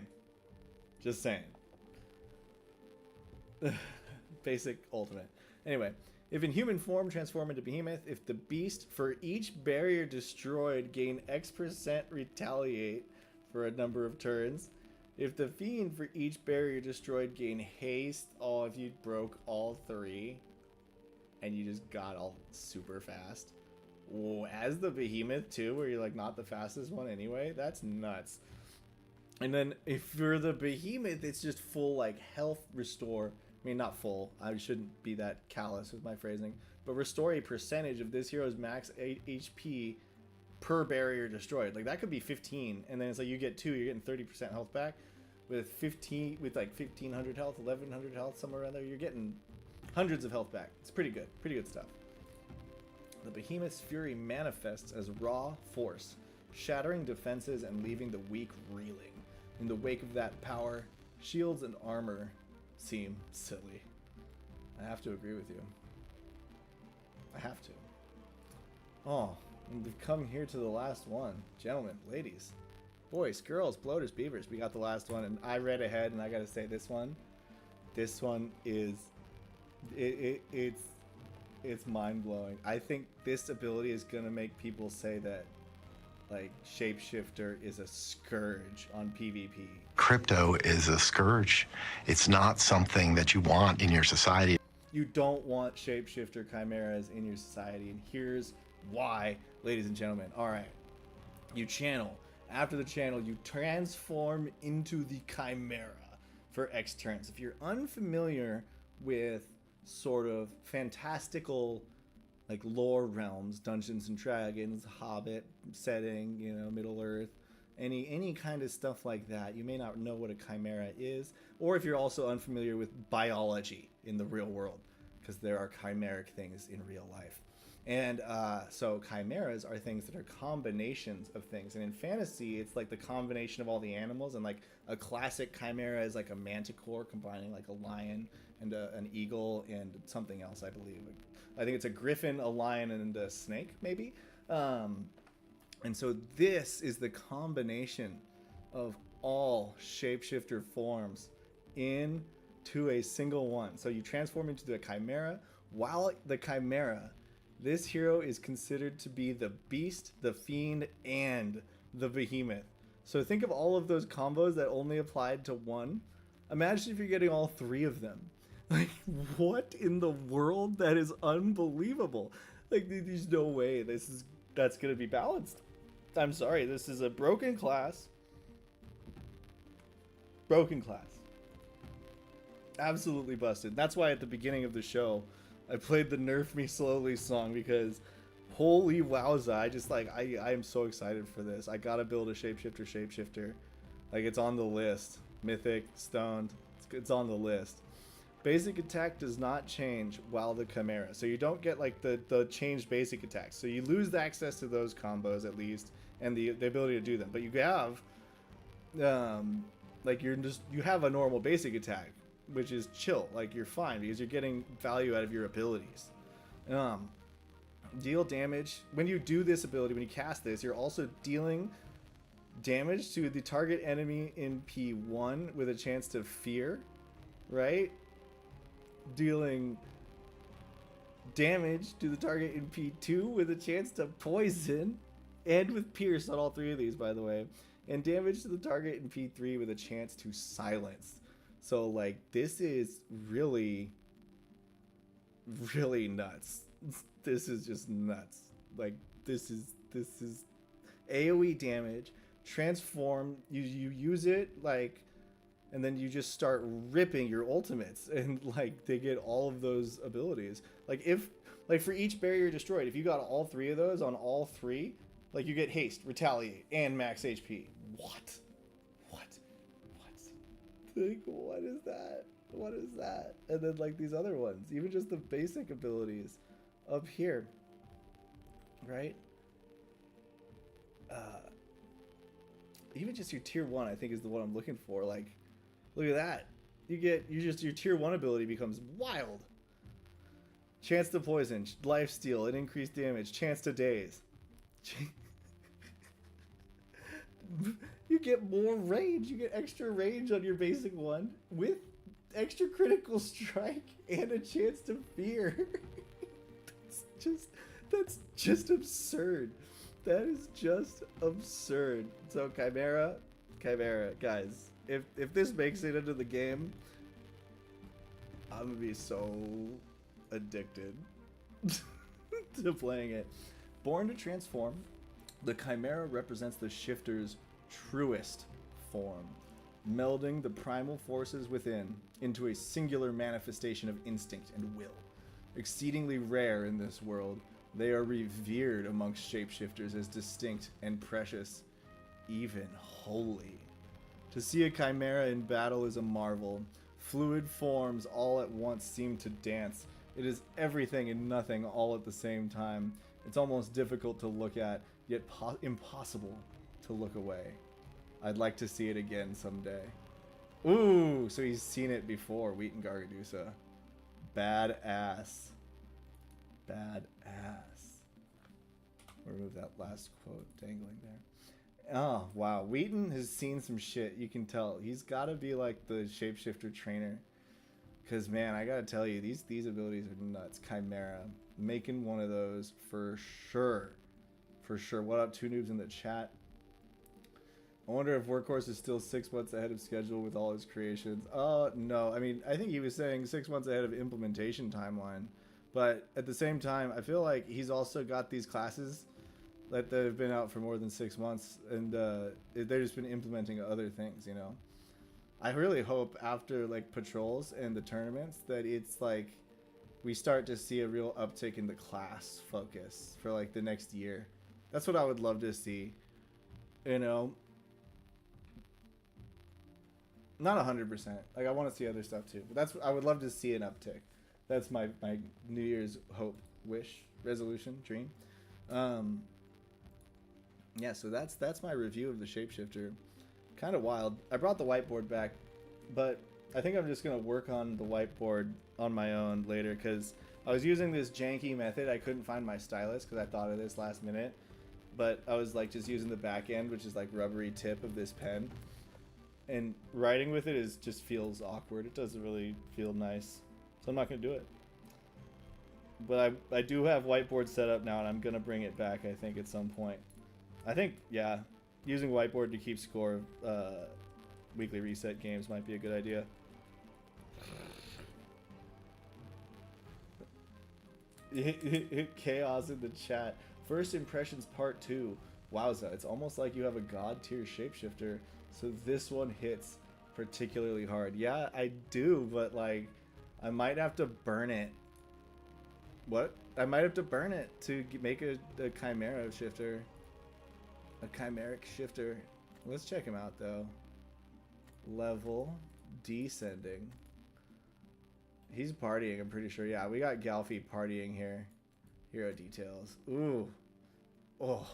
Basic ultimate. Anyway, if in human form, transform into Behemoth. If the beast, for each barrier destroyed, gain X% retaliate for a number of turns. If the fiend, for each barrier destroyed, gain haste. Oh, if you broke all 3 and you just got all super fast. Whoa, as the Behemoth too, where you're like not the fastest one anyway. That's nuts. And then if you're the Behemoth, it's just full like health restore, I mean, not full. I shouldn't be that callous with my phrasing. But restore a percentage of this hero's max HP per barrier destroyed. Like that could be 15, and then it's like you get 2, you're getting 30% health back. With 15, with like 1500 health, 1100 health, somewhere around there, you're getting hundreds of health back. It's pretty good stuff. The Behemoth's Fury manifests as raw force, shattering defenses and leaving the weak reeling. In the wake of that power, shields and armor seem silly. I have to agree with you. I have to. Oh, and we've come here to the last one. Gentlemen, ladies, boys, girls, bloaters, beavers, we got the last one, and I read ahead, and I gotta say this one is, it's mind-blowing. I think this ability is gonna make people say that, like, Shapeshifter is a scourge on PvP. Crypto is a scourge. It's not something that you want in your society. You don't want Shapeshifter chimeras in your society, and here's why, ladies and gentlemen. All right, you channel. After the channel, you transform into the chimera for X turns. If you're unfamiliar with sort of fantastical, like, lore realms, Dungeons and Dragons, Hobbit setting, you know, Middle Earth, any kind of stuff like that, you may not know what a chimera is, or if you're also unfamiliar with biology in the real world, because there are chimeric things in real life. And so chimeras are things that are combinations of things, and in fantasy it's like the combination of all the animals, and like a classic chimera is like a manticore combining like a lion and an eagle and something else, I believe. I think it's a griffin, a lion, and a snake, maybe. And so this is the combination of all Shapeshifter forms into a single one. So you transform into the chimera. While the chimera, this hero is considered to be the beast, the fiend, and the behemoth. So think of all of those combos that only applied to one. Imagine if you're getting all 3 of them. Like, what in the world? That is unbelievable. Like, there's no way that's gonna be balanced. I'm sorry, this is a broken class. Broken class. Absolutely busted. That's why at the beginning of the show, I played the Nerf Me Slowly song, because holy wowza, I am so excited for this. I gotta build a shapeshifter. Like, it's on the list. Mythic, stoned, it's on the list. Basic attack does not change while the chimera. So you don't get like the changed basic attacks. So you lose the access to those combos at least, and the ability to do them. But you have like you have a normal basic attack, which is chill. Like, you're fine because you're getting value out of your abilities. Deal damage. When you do this ability, when you cast this, you're also dealing damage to the target enemy in P1 with a chance to fear, right? Dealing damage to the target in P2 with a chance to poison, and with pierce on all 3 of these, by the way, and damage to the target in P3 with a chance to silence. So, like, this is really, really nuts. This is just nuts. Like, this is AoE damage, transform, you use it, like, and then you just start ripping your ultimates, and like they get all of those abilities. Like, for each barrier destroyed, if you got all 3 of those on all 3, like, you get haste, retaliate, and max HP. What? Like, what is that? And then like these other ones, even just the basic abilities up here, right? Even just your tier 1, I think, is the one I'm looking for. Like, look at that. Your tier 1 ability becomes wild. Chance to poison, life steal, and increased damage, chance to daze. You get more range. You get extra range on your basic one with extra critical strike and a chance to fear. That's just absurd. That is just absurd. So Chimera, guys, if this makes it into the game, I'm gonna be so addicted to playing it. Born to transform, the Chimera represents the shifter's truest form. melding the primal forces within into a singular manifestation of instinct and will. Exceedingly rare in this world, they are revered amongst shapeshifters as distinct and precious, even holy. To see a chimera in battle is a marvel. Fluid forms all at once seem to dance. It is everything and nothing all at the same time. It's almost difficult to look at, yet impossible to look away. I'd like to see it again someday. Ooh, so he's seen it before, Wheat and Gargadusa. Badass. Badass. Remove that last quote dangling there. Oh, wow. Wheaton has seen some shit. You can tell. He's got to be like the shapeshifter trainer. Because, man, I got to tell you, these abilities are nuts. Chimera. Making one of those for sure. For sure. What up, two noobs in the chat? I wonder if Workhorse is still 6 months ahead of schedule with all his creations. No. I mean, I think he was saying 6 months ahead of implementation timeline. But at the same time, I feel like he's also got these classes that have been out for more than 6 months, and they've just been implementing other things, you know. I really hope after like patrols and the tournaments that it's like we start to see a real uptick in the class focus for like the next year. That's what I would love to see, you know. Not 100%. Like I want to see other stuff too, but I would love to see an uptick. That's my New Year's hope, wish, resolution, dream. Yeah, so that's my review of the Shapeshifter. Kind of wild. I brought the whiteboard back, but I think I'm just gonna work on the whiteboard on my own later because I was using this janky method. I couldn't find my stylus because I thought of this last minute, but I was like just using the back end, which is like rubbery tip of this pen, and writing with it just feels awkward. It doesn't really feel nice. So I'm not going to do it. But I do have whiteboard set up now, and I'm going to bring it back, I think, at some point. I think, yeah, using whiteboard to keep score of weekly reset games might be a good idea. Chaos in the chat. First Impressions Part 2. Wowza, it's almost like you have a god tier shapeshifter, so this one hits particularly hard. Yeah, I do, but like I might have to burn it. What? I might have to burn it to make a chimera shifter. A chimeric shifter. Let's check him out though. Level descending. He's partying, I'm pretty sure. Yeah, we got Galfy partying here. Hero details. Ooh. Oh.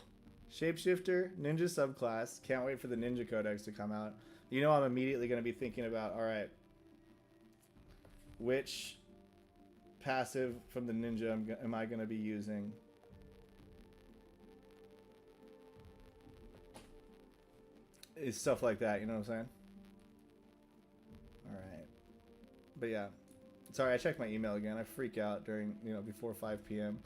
Shapeshifter, ninja subclass. Can't wait for the ninja codex to come out. You know I'm immediately going to be thinking about, alright, which passive from the ninja am I going to be using? It's stuff like that, you know what I'm saying? Alright. But yeah. Sorry, I checked my email again. I freak out during, you know, before 5 p.m.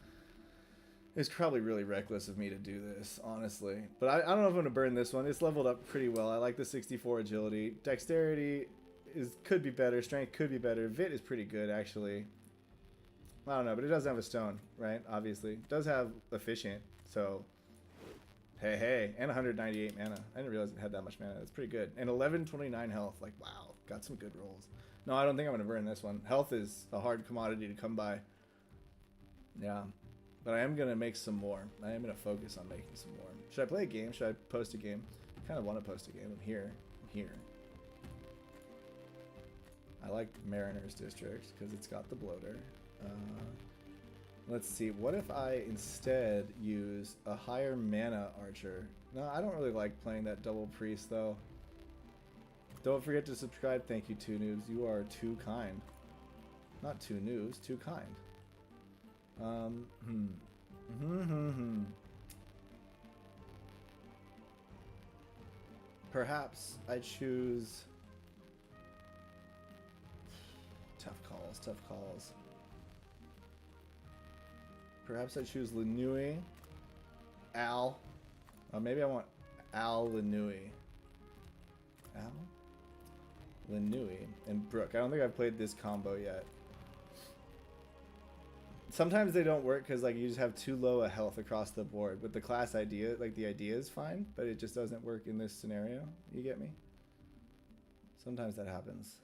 It's probably really reckless of me to do this, honestly. But I don't know if I'm going to burn this one. It's leveled up pretty well. I like the 64 agility. Dexterity could be better. Strength could be better. Vit is pretty good, actually. I don't know, but it doesn't have a stone, right? Obviously. It does have efficient, so... Hey. And 198 mana. I didn't realize it had that much mana. That's pretty good. And 1129 health. Like, wow. Got some good rolls. No, I don't think I'm going to burn this one. Health is a hard commodity to come by. Yeah. But I am going to make some more. I am going to focus on making some more. Should I play a game? Should I post a game? I kind of want to post a game. I'm here. I like Mariner's District because it's got the bloater. Let's see. What if I instead use a higher mana archer? No, I don't really like playing that double priest though. Don't forget to subscribe. Thank you, two noobs. You are too kind. Not two noobs, too kind. Perhaps I choose... Tough calls. Perhaps I choose Linui, Al. Maybe I want Al Linui. Al? Linui and Brook. I don't think I've played this combo yet. Sometimes they don't work because like you just have too low a health across the board. But the class idea, like the idea is fine, but it just doesn't work in this scenario. You get me? Sometimes that happens.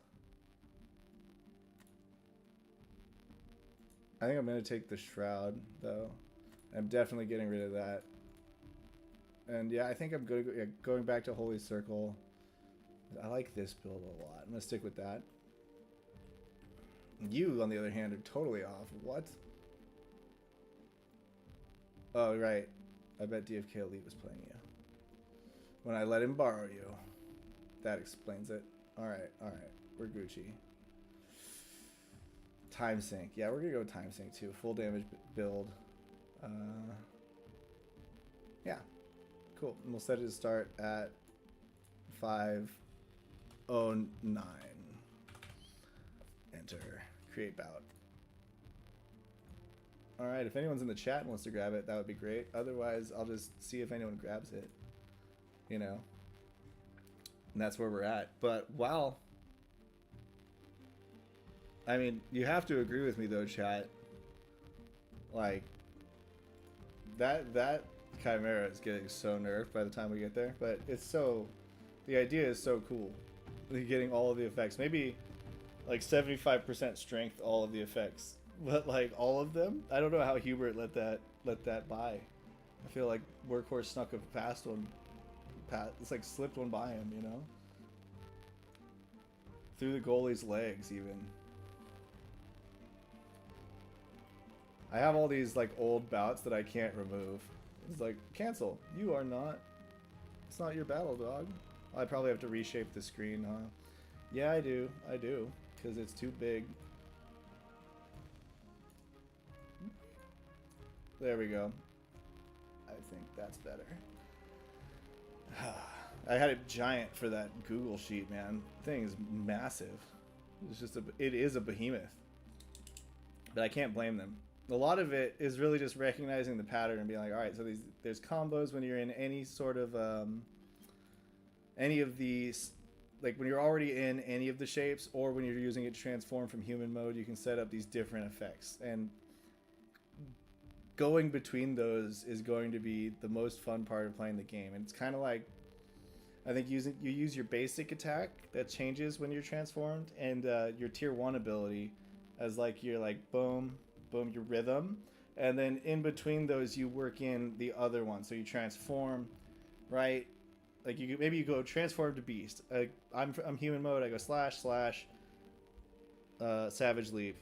I think I'm going to take the Shroud, though. I'm definitely getting rid of that. And yeah, I think I'm going back to Holy Circle. I like this build a lot. I'm going to stick with that. You, on the other hand, are totally off. What? Oh, right. I bet DFK Elite was playing you. When I let him borrow you. That explains it. Alright, alright. We're Gucci. Time Sink. Yeah, we're going to go Time Sink too. Full damage build. Yeah. Cool. And we'll set it to start at 5:09. Enter. Create bout. Alright, if anyone's in the chat and wants to grab it, that would be great. Otherwise, I'll just see if anyone grabs it. You know? And that's where we're at. But, wow. I mean, you have to agree with me, though, chat. Like, that Chimera is getting so nerfed by the time we get there. But it's so... The idea is so cool. Getting all of the effects. Maybe, like, 75% strength, all of the effects. But, like, all of them? I don't know how Hubert let that by. I feel like Workhorse snuck a past one. It's like slipped one by him, you know? Through the goalie's legs, even. I have all these, like, old bouts that I can't remove. It's like, cancel. You are not... It's not your battle, dog. I probably have to reshape the screen, huh? Yeah, I do. I do. Because it's too big. There we go. I think that's better. I had it giant for that Google sheet, man. Thing is massive. It's just it is a behemoth. But I can't blame them. A lot of it is really just recognizing the pattern and being like, all right, so there's combos when you're in any sort of any of these, like when you're already in any of the shapes, or when you're using it to transform from human mode, you can set up these different effects, and going between those is going to be the most fun part of playing the game. And it's kind of like, I think you use your basic attack that changes when you're transformed, and your tier 1 ability as like your like boom, boom, your rhythm, and then in between those you work in the other one. So you transform, right? Like maybe you go transform to beast. I'm human mode. I go slash savage leap,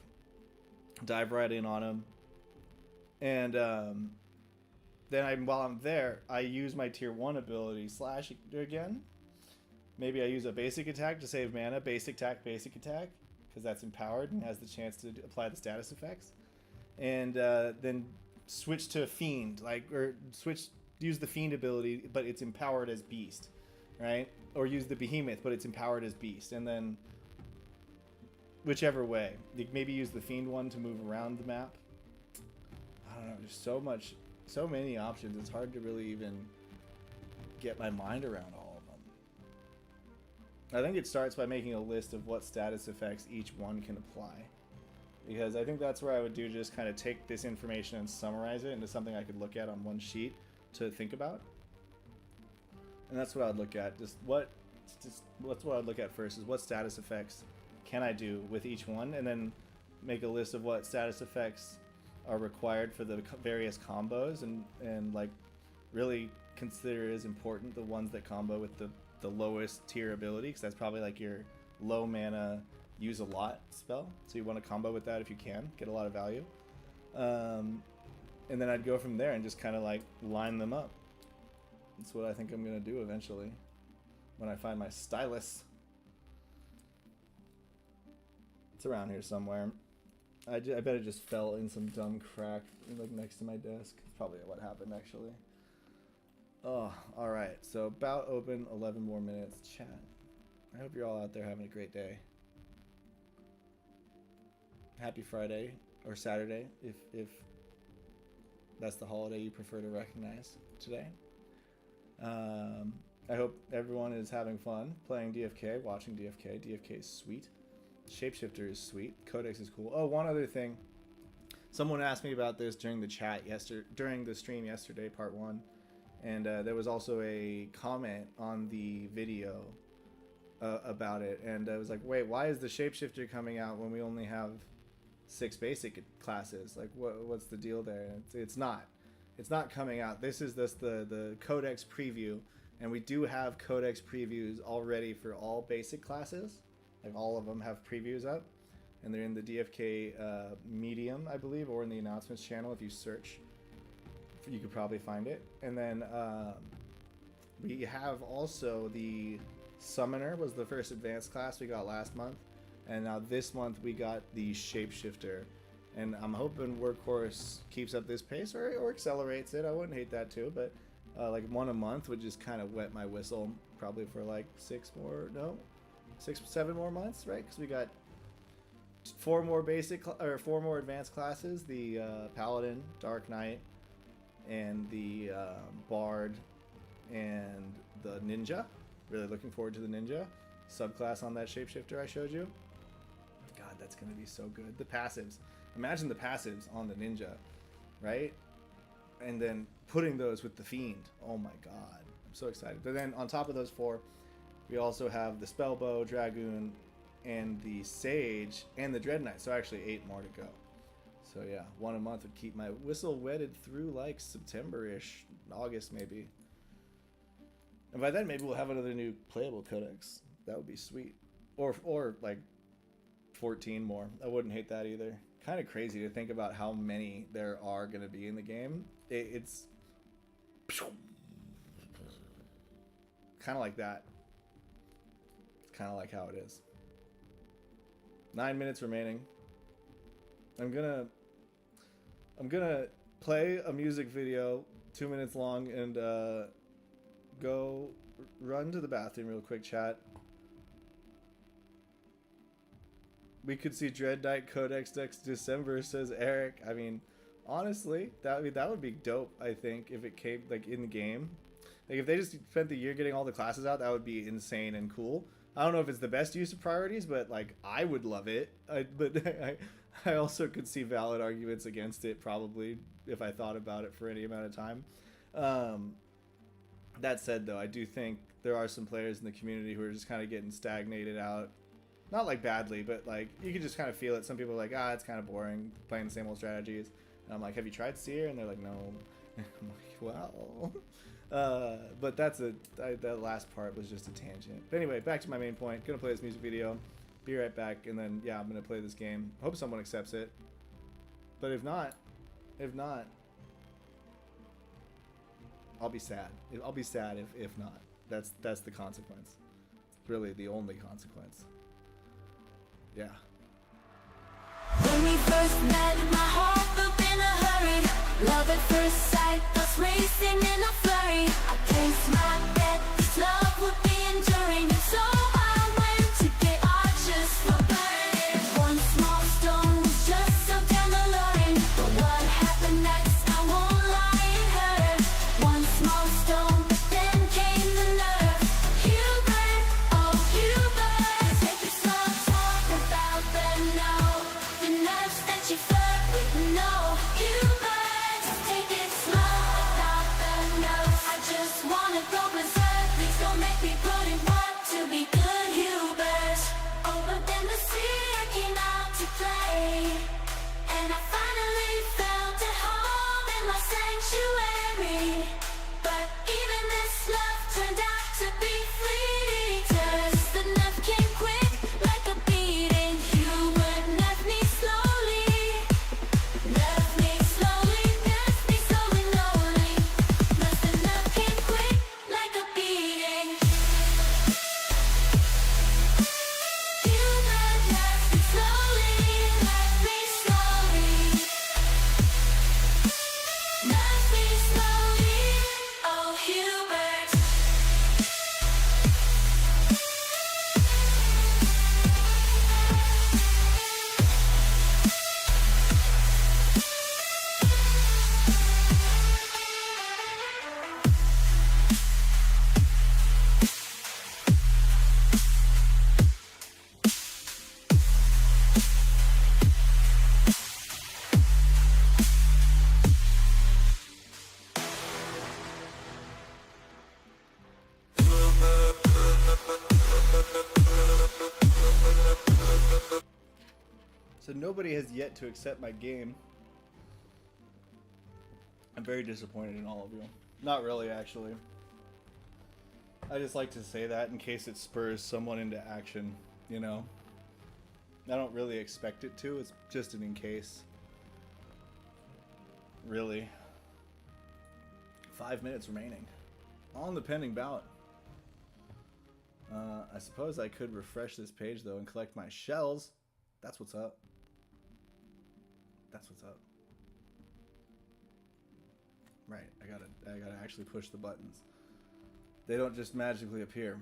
dive right in on him, and then while I'm there, I use my tier 1 ability, slash again. Maybe I use a basic attack to save mana, basic attack, because that's empowered and has the chance to apply the status effects. And then switch to Fiend, use the Fiend ability, but it's empowered as Beast, right? Or use the Behemoth, but it's empowered as Beast. And then, whichever way. You maybe use the Fiend one to move around the map. I don't know, there's so many options. It's hard to really even get my mind around all of them. I think it starts by making a list of what status effects each one can apply. Because I think that's where I would do, just kind of take this information and summarize it into something I could look at on one sheet to think about. And that's what I'd look at. That's what I'd look at first, is what status effects can I do with each one, and then make a list of what status effects are required for the various combos, and like really consider as important the ones that combo with the lowest tier ability, because that's probably like your low mana use a lot spell, so you want to combo with that if you can get a lot of value. And then I'd go from there and just kind of like line them up. That's what I think I'm gonna do eventually when I find my stylus. It's around here somewhere. I bet it just fell in some dumb crack like next to my desk. It's probably what happened, actually. Oh, alright. So bout open, 11 more minutes. Chat. I hope you're all out there having a great day. Happy Friday or Saturday, if that's the holiday you prefer to recognize today. I hope everyone is having fun playing DFK, watching DFK. DFK is sweet. Shapeshifter is sweet. Codex is cool. Oh, one other thing. Someone asked me about this during the chat during the stream yesterday, part 1, and there was also a comment on the video about it, and I was like, wait, why is the Shapeshifter coming out when we only have 6 basic classes? Like, what's the deal there? And it's not coming out. This is the Codex preview, and we do have Codex previews already for all basic classes. Like, all of them have previews up, and they're in the DFK Medium, I believe, or in the announcements channel. If you search, you could probably find it. And then we have also the Summoner was the first advanced class we got last month, and now this month we got the Shapeshifter, and I'm hoping Workhorse keeps up this pace or accelerates it. I wouldn't hate that too, but like 1 a month would just kind of wet my whistle, probably for like 6 or 7 more months, right? Because we got 4 more basic or 4 more advanced classes: the Paladin, Dark Knight, and the Bard, and the Ninja. Really looking forward to the Ninja subclass on that Shapeshifter I showed you. God, that's gonna be so good. The passives. Imagine the passives on the Ninja, right? And then putting those with the Fiend. Oh my god, I'm so excited. But then on top of those 4, we also have the Spellbow, Dragoon, and the Sage, and the Dread Knight. So actually 8 more to go. So yeah, 1 a month would keep my whistle wetted through like September-ish, August maybe. And by then maybe we'll have another new playable codex. That would be sweet. Or like 14 more. I wouldn't hate that either. Kind of crazy to think about how many there are going to be in the game. It's kind of like that. It's kind of like how it is. 9 minutes remaining. I'm gonna play a music video 2 minutes long and go run to the bathroom real quick, chat. We could see Dread Knight Codex next December, says Eric. I mean, honestly, that would be dope, I think, if it came like in the game. Like if they just spent the year getting all the classes out, that would be insane and cool. I don't know if it's the best use of priorities, but like I would love it. I also could see valid arguments against it, probably, if I thought about it for any amount of time. That said, though, I do think there are some players in the community who are just kind of getting stagnated out. Not like badly, but like you can just kind of feel it. Some people are like, it's kind of boring playing the same old strategies. And I'm like, have you tried Seer? And they're like, no. I'm like, well. But that last part was just a tangent. But anyway, back to my main point. Gonna play this music video. Be right back, and then yeah, I'm gonna play this game. Hope someone accepts it. But if not, I'll be sad. I'll be sad if not. That's the consequence. It's really the only consequence. Yeah. When we first met, my heart flew in a hurry. Love at first sight, thoughts racing in a flurry. I placed my bet, this love would be enduring. So I went to get archers for burning. One small stone was just so damn alluring. But what happened next, I won't lie, it hurt. One small stone, but then came the nerve. Hubert, oh Hubert, take it slow, talk about the no. The nerves that you flirt with, no. Hubert, take it slow about the no. Nobody has yet to accept my game. I'm very disappointed in all of you. Not really, actually. I just like to say that in case it spurs someone into action, you know? I don't really expect it to, it's just an in case. Really. 5 minutes remaining. On the pending bout. I suppose I could refresh this page though and collect my shells. That's what's up. That's what's up. Right, I gotta actually push the buttons. They don't just magically appear.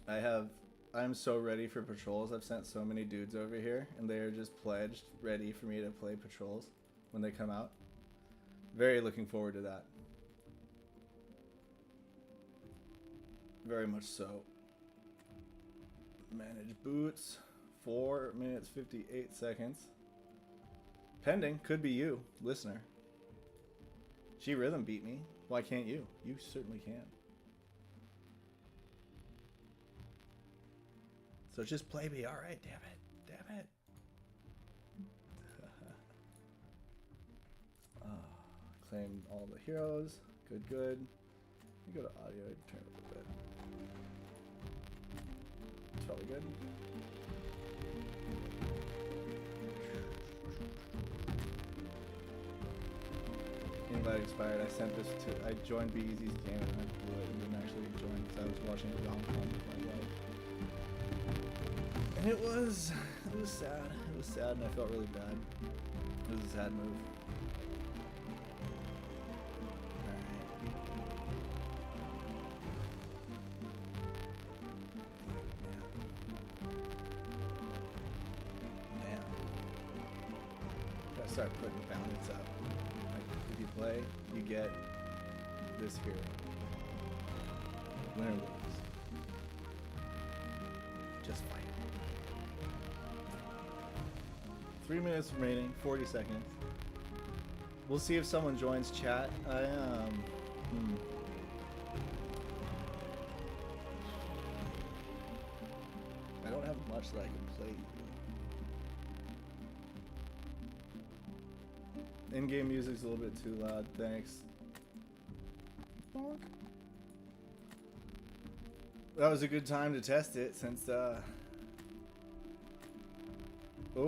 I'm so ready for patrols. I've sent so many dudes over here and they are just pledged ready for me to play patrols when they come out. Very looking forward to that. Very much so. Manage boots. 4 minutes 58 seconds. Pending. Could be you, listener. G Rhythm beat me. Why can't you? You certainly can. So just play me. Alright, damn it. Damn it. Claim all the heroes. Good, good. Let me go to audio, turn it a little bit. It's probably good. Invite expired. I sent this to. I joined Be Easy's game and I blew it and didn't actually join because I was watching the rom-com with my wife. And it was sad. It was sad and I felt really bad. It was a sad move. Start putting balance up. Like if you play, you get this hero. Winner lose. Just fight. 3 minutes remaining, 40 seconds. We'll see if someone joins chat. I don't have much that I can play. In-game music's a little bit too loud, thanks. That was a good time to test it since, oh,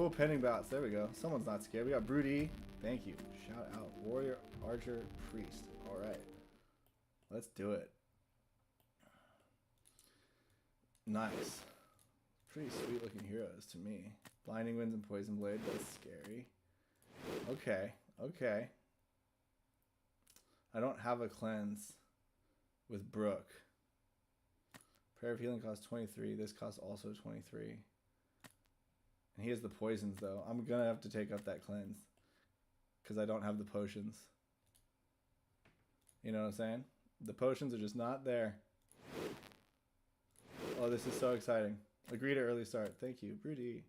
pending bouts, there we go. Someone's not scared. We got Broody, thank you. Shout out, Warrior, Archer, Priest. Alright, let's do it. Nice. Pretty sweet looking heroes to me. Blinding Winds and Poison Blade, that's scary. Okay. Okay. I don't have a cleanse with Brook. Prayer of Healing costs 23. This costs also 23. And he has the poisons though. I'm gonna have to take up that cleanse. Because I don't have the potions. You know what I'm saying? The potions are just not there. Oh, this is so exciting. Agree to early start. Thank you, Broody.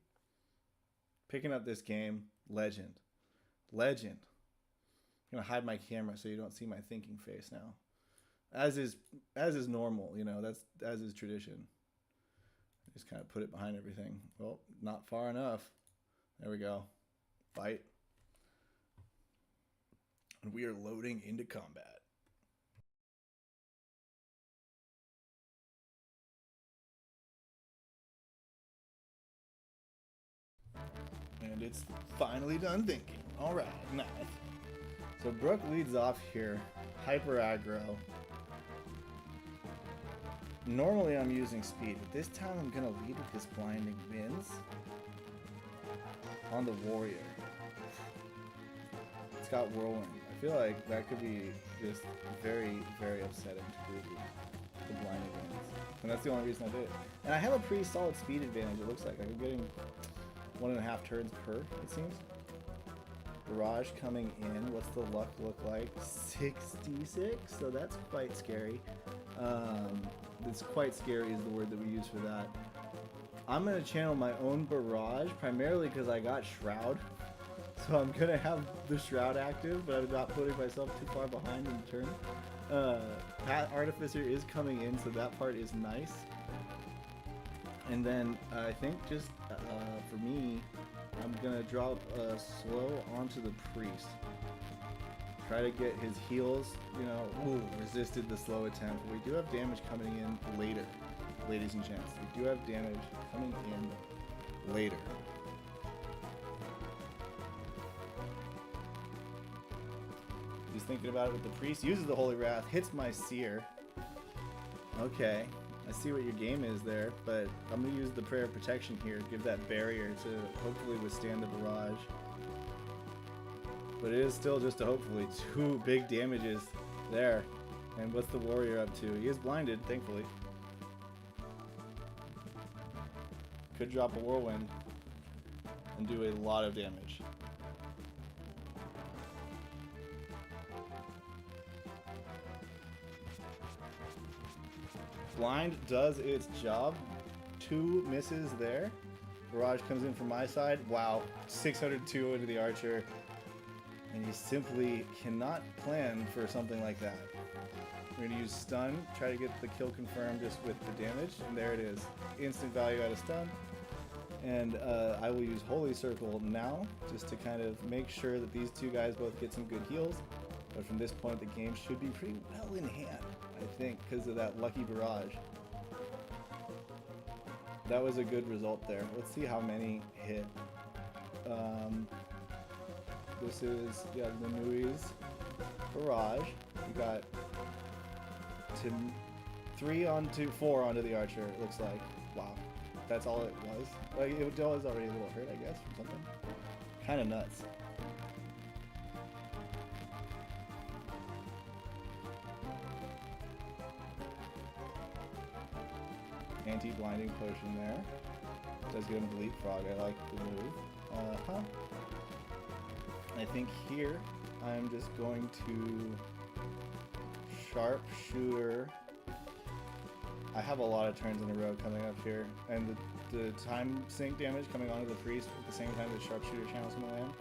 Picking up this game. Legend. Legend. I'm gonna hide my camera so you don't see my thinking face now. As is normal, you know, that's as is tradition. I just kind of put it behind everything. Well, not far enough. There we go. Fight. And we are loading into combat. And it's finally done thinking. Alright, nice. So Brook leads off here. Hyper aggro. Normally I'm using speed, but this time I'm going to lead with this Blinding Winds on the Warrior. It's got Whirlwind. I feel like that could be just very, very upsetting to Broody. The Blinding Winds. And that's the only reason I did it. And I have a pretty solid speed advantage, it looks like. I'm getting 1.5 turns per, it seems. Barrage coming in. What's the luck look like? 66? So that's quite scary. It's quite scary is the word that we use for that. I'm going to channel my own Barrage, primarily because I got Shroud. So I'm going to have the Shroud active, but I'm not putting myself too far behind in the turn. Pat Artificer is coming in, so that part is nice. And then I think just for me, I'm gonna drop slow onto the priest. Try to get his heals, you know. Ooh, resisted the slow attempt. We do have damage coming in later, ladies and gents. We do have damage coming in later. He's thinking about it with the priest. Uses the Holy Wrath, hits my seer. Okay, I see what your game is there, but I'm gonna use the Prayer of Protection here, give that barrier to hopefully withstand the barrage. But it is still just a hopefully 2 big damages there. And what's the warrior up to? He is blinded, thankfully. Could drop a whirlwind and do a lot of damage. Blind does its job. 2 misses there. Barrage comes in from my side. Wow, 602 into the archer. And he simply cannot plan for something like that. We're going to use stun, try to get the kill confirmed just with the damage, and there it is. Instant value out of stun. And I will use Holy Circle now, just to kind of make sure that these 2 guys both get some good heals. But from this point, the game should be pretty well in hand, I think, because of that lucky barrage. That was a good result there. Let's see how many hit. This is, yeah, the Nui's barrage. We got 4 onto the archer, it looks like. Wow. That's all it was. Like, it was already a little hurt, I guess, from something. Kind of nuts. Anti-blinding potion there. Does get him to leapfrog. I like the move. I think here I'm just going to sharpshooter. I have a lot of turns in a row coming up here, and the time sink damage coming onto the priest at the same time the sharpshooter channel's gonna land.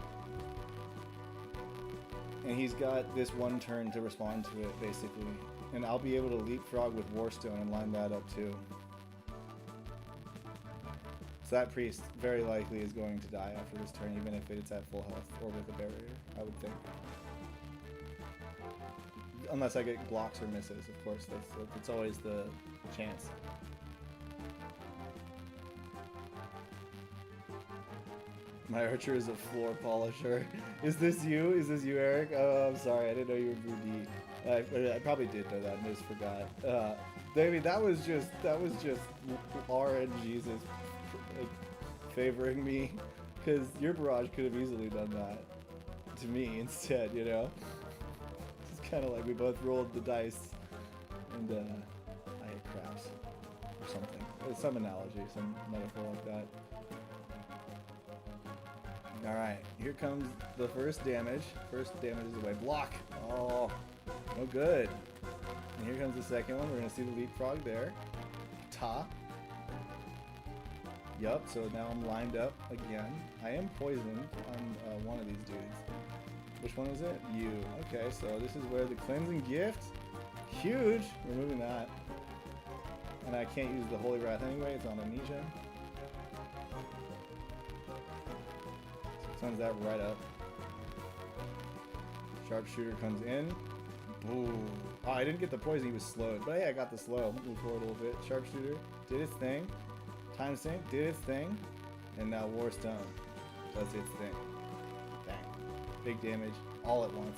And he's got this 1 turn to respond to it, basically. And I'll be able to leapfrog with Warstone and line that up too. So that priest very likely is going to die after this turn, even if it's at full health or with a barrier, I would think. Unless I get blocks or misses, of course. That's always the chance. My archer is a floor polisher. Is this you? Is this you, Eric? Oh, I'm sorry. I didn't know you were Boogie. I probably did know that and just forgot. I mean, that was just RNGesus like favoring me, because your barrage could have easily done that to me instead, you know? It's kind of like we both rolled the dice and I hit craps or something. It's some analogy, some metaphor like that. Alright, here comes the first damage. First damage is away. Block! Oh, no good. And here comes the second one. We're going to see the leapfrog there. Ta. Yup, so now I'm lined up again. I am poisoned on one of these dudes. Which one is it? You. Okay, so this is where the cleansing gift. Huge! Removing that. And I can't use the Holy Wrath anyway, it's on Amnesia. Sends that right up. Sharpshooter comes in. Boom. Oh, I didn't get the poison, he was slowed. But yeah, I got the slow. Move forward a little bit. Sharpshooter did its thing. Time Sink did its thing. And now Warstone does its thing. Dang. Big damage all at once.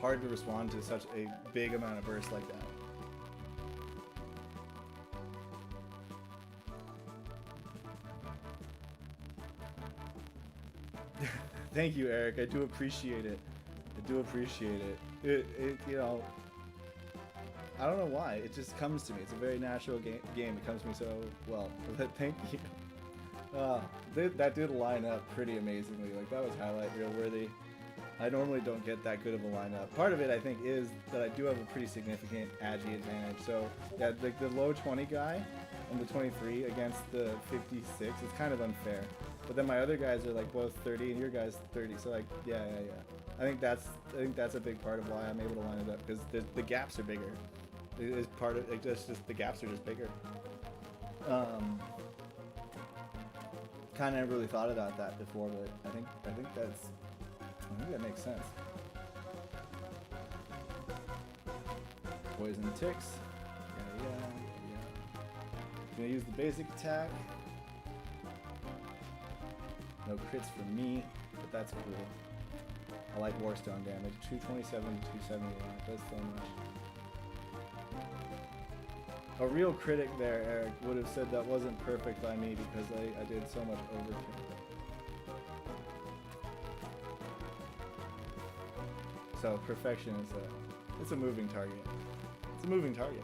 Hard to respond to such a big amount of burst like that. Thank you, Eric. I do appreciate it. I do appreciate it. It you know, I don't know why. It just comes to me. It's a very natural game. It comes to me so well. But thank you. That did line up pretty amazingly. Like, that was highlight reel worthy. I normally don't get that good of a lineup. Part of it, I think, is that I do have a pretty significant agi advantage. So, yeah, the low 20 guy and the 23 against the 56 is kind of unfair. But then my other guys are like both 30 and your guys 30. So like, yeah. I think that's a big part of why I'm able to line it up, because the gaps are bigger. It is part of like just the gaps are just bigger. Kind of never really thought about that before, but I think that makes sense. Poison ticks. Yeah. Gonna use the basic attack. No crits for me, but that's cool. I like Warstone damage. 227 to 271. It does so much. A real critic there, Eric, would have said that wasn't perfect by me because I did so much overkill. So perfection is it's a moving target. It's a moving target.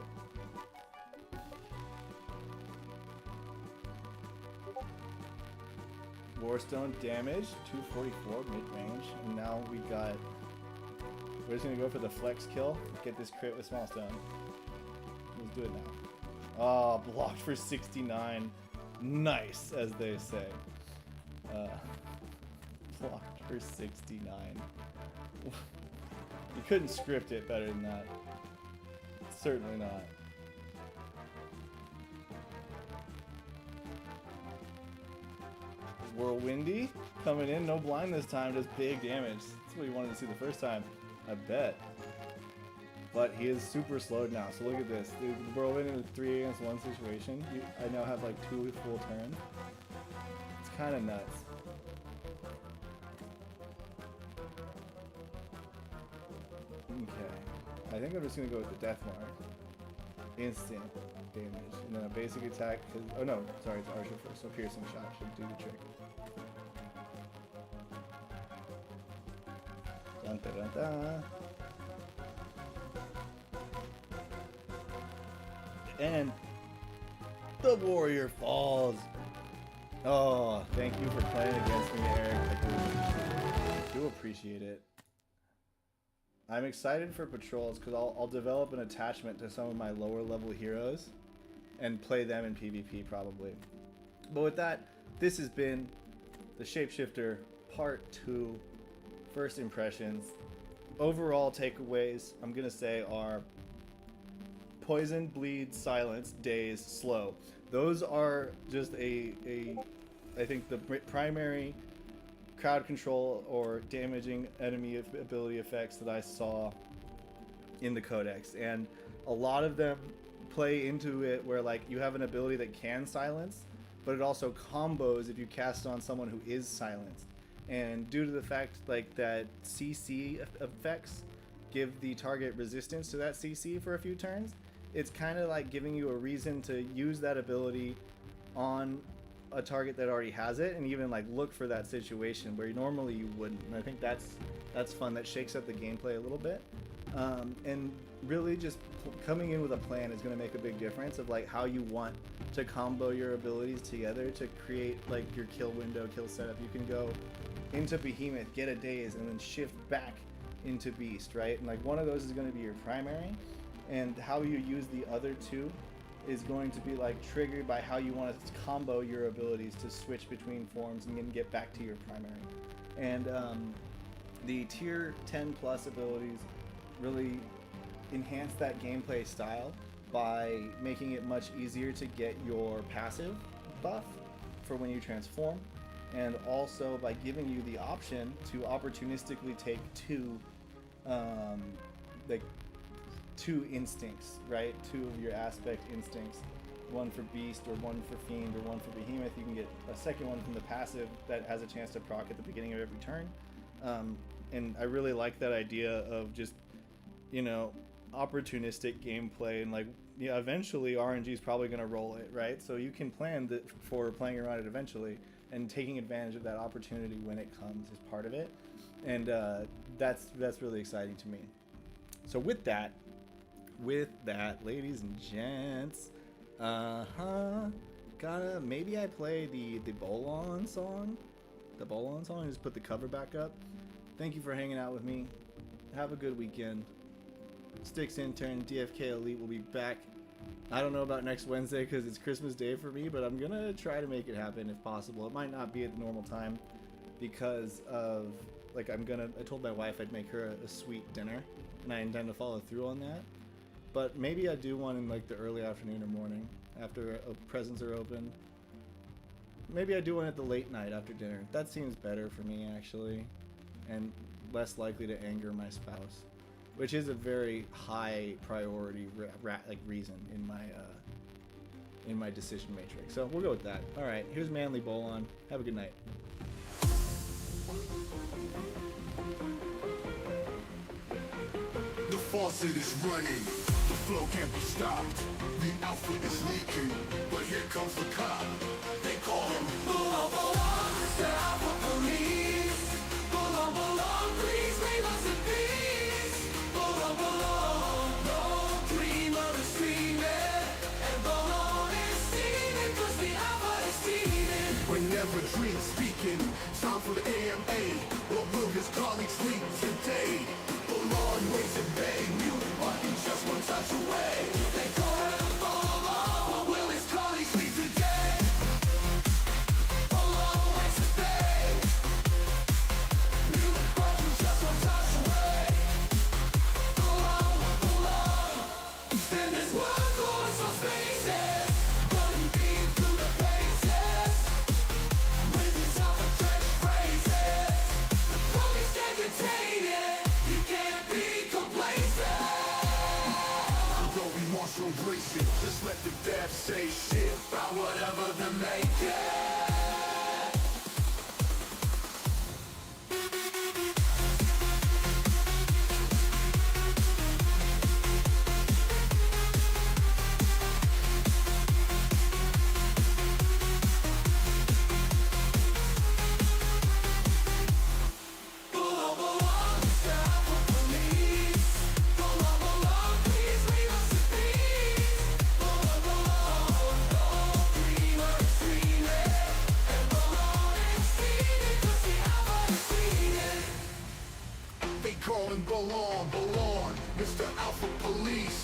Warstone damage, 244 mid-range, and now we're just gonna go for the flex kill, get this crit with small stone. Let's do it now. Oh, blocked for 69. Nice, as they say. Blocked for 69. You couldn't script it better than that. Certainly not. Whirlwindy coming in, no blind this time, just big damage. That's what you wanted to see the first time, I bet. But he is super slowed now, so look at this. The Whirlwind in a 3 against 1 situation. I now have like 2 full turns. It's kind of nuts. Okay. I think I'm just going to go with the Death Mark. Instant damage. And then a basic attack. Oh no, sorry, it's Archer first. So piercing shot should do the trick. Dun, dun, dun, dun. And the warrior falls. Oh, thank you for playing against me, Eric. I do appreciate it. I'm excited for patrols because I'll develop an attachment to some of my lower level heroes and play them in PvP probably. But with that, this has been the Shapeshifter Part 2 First Impressions. Overall takeaways, I'm going to say, are poison, bleed, silence, daze, slow. Those are just I think the primary crowd control or damaging enemy ability effects that I saw in the Codex, and a lot of them play into it where like you have an ability that can silence, but it also combos if you cast it on someone who is silenced. And due to the fact like that CC effects give the target resistance to that CC for a few turns, it's kind of like giving you a reason to use that ability on a target that already has it, and even like look for that situation where normally you wouldn't. And I think that's fun. That shakes up the gameplay a little bit, and really just coming in with a plan is going to make a big difference of like how you want to combo your abilities together to create like your kill window, kill setup. You can go into Behemoth, get a daze, and then shift back into Beast, right? And like one of those is going to be your primary, and how you use the other two is going to be like triggered by how you want to combo your abilities to switch between forms and then get back to your primary. And the tier 10 plus abilities really enhance that gameplay style by making it much easier to get your passive buff for when you transform, and also by giving you the option to opportunistically take two instincts, right? 2 of your aspect instincts, one for Beast or one for Fiend or one for Behemoth. You can get a second one from the passive that has a chance to proc at the beginning of every turn. And I really like that idea of just, you know, opportunistic gameplay, and like, yeah, eventually RNG is probably going to roll it, right? So you can plan for playing around it eventually, and taking advantage of that opportunity when it comes is part of it. And that's really exciting to me. So with that, ladies and gents, maybe I play the Bolon song, and just put the cover back up. Thank you for hanging out with me. Have a good weekend. stycksintern, DFK Elite will be back. I don't know about next Wednesday because it's Christmas Day for me, but I'm gonna try to make it happen if possible. It might not be at the normal time because of like I told my wife I'd make her a sweet dinner, and I intend to follow through on that. But maybe I do one in like the early afternoon or morning after presents are open. maybe I do one at the late night after dinner. That seems better for me, actually, and less likely to anger my spouse, which is a very high priority reason in my decision matrix. So we'll go with that. All right, here's Manly Bolon. Have a good night. The faucet is running, the flow can't be stopped. The outfit is leaking, but here comes the cop. They call him Bolon, Bolon, Mr. Alpha Police. Bolon, Bolon, please leave us in peace. Bolon, Bolon, no dreamer is dreaming, and Bolon is steaming, 'cause the Alpha is steaming. Whenever dreams speaking, time for the AMA. What will his colleagues lead today? Bolon waits and bang, mute button just one touch away. They call him Bolon, what will his colleagues lead today? Bolon waits and bang, mute button just one touch away. Bolon, Bolon, then this world goes on spaces, running deep through the faces, with his self-addressed phrases. The police can't contain it. You can't be complacent. Don't be martial racing. Just let the devs say shit about whatever they're making. Bolon, Bolon, Mr. Alpha Police. Bolon, Bolon, please leave us in peace. Bolon, Bolon, no dreamer is dreaming, and Bolon is steaming, 'cause the Alpha is steaming. They call him Bolon, Bolon, Mr. Alpha Police.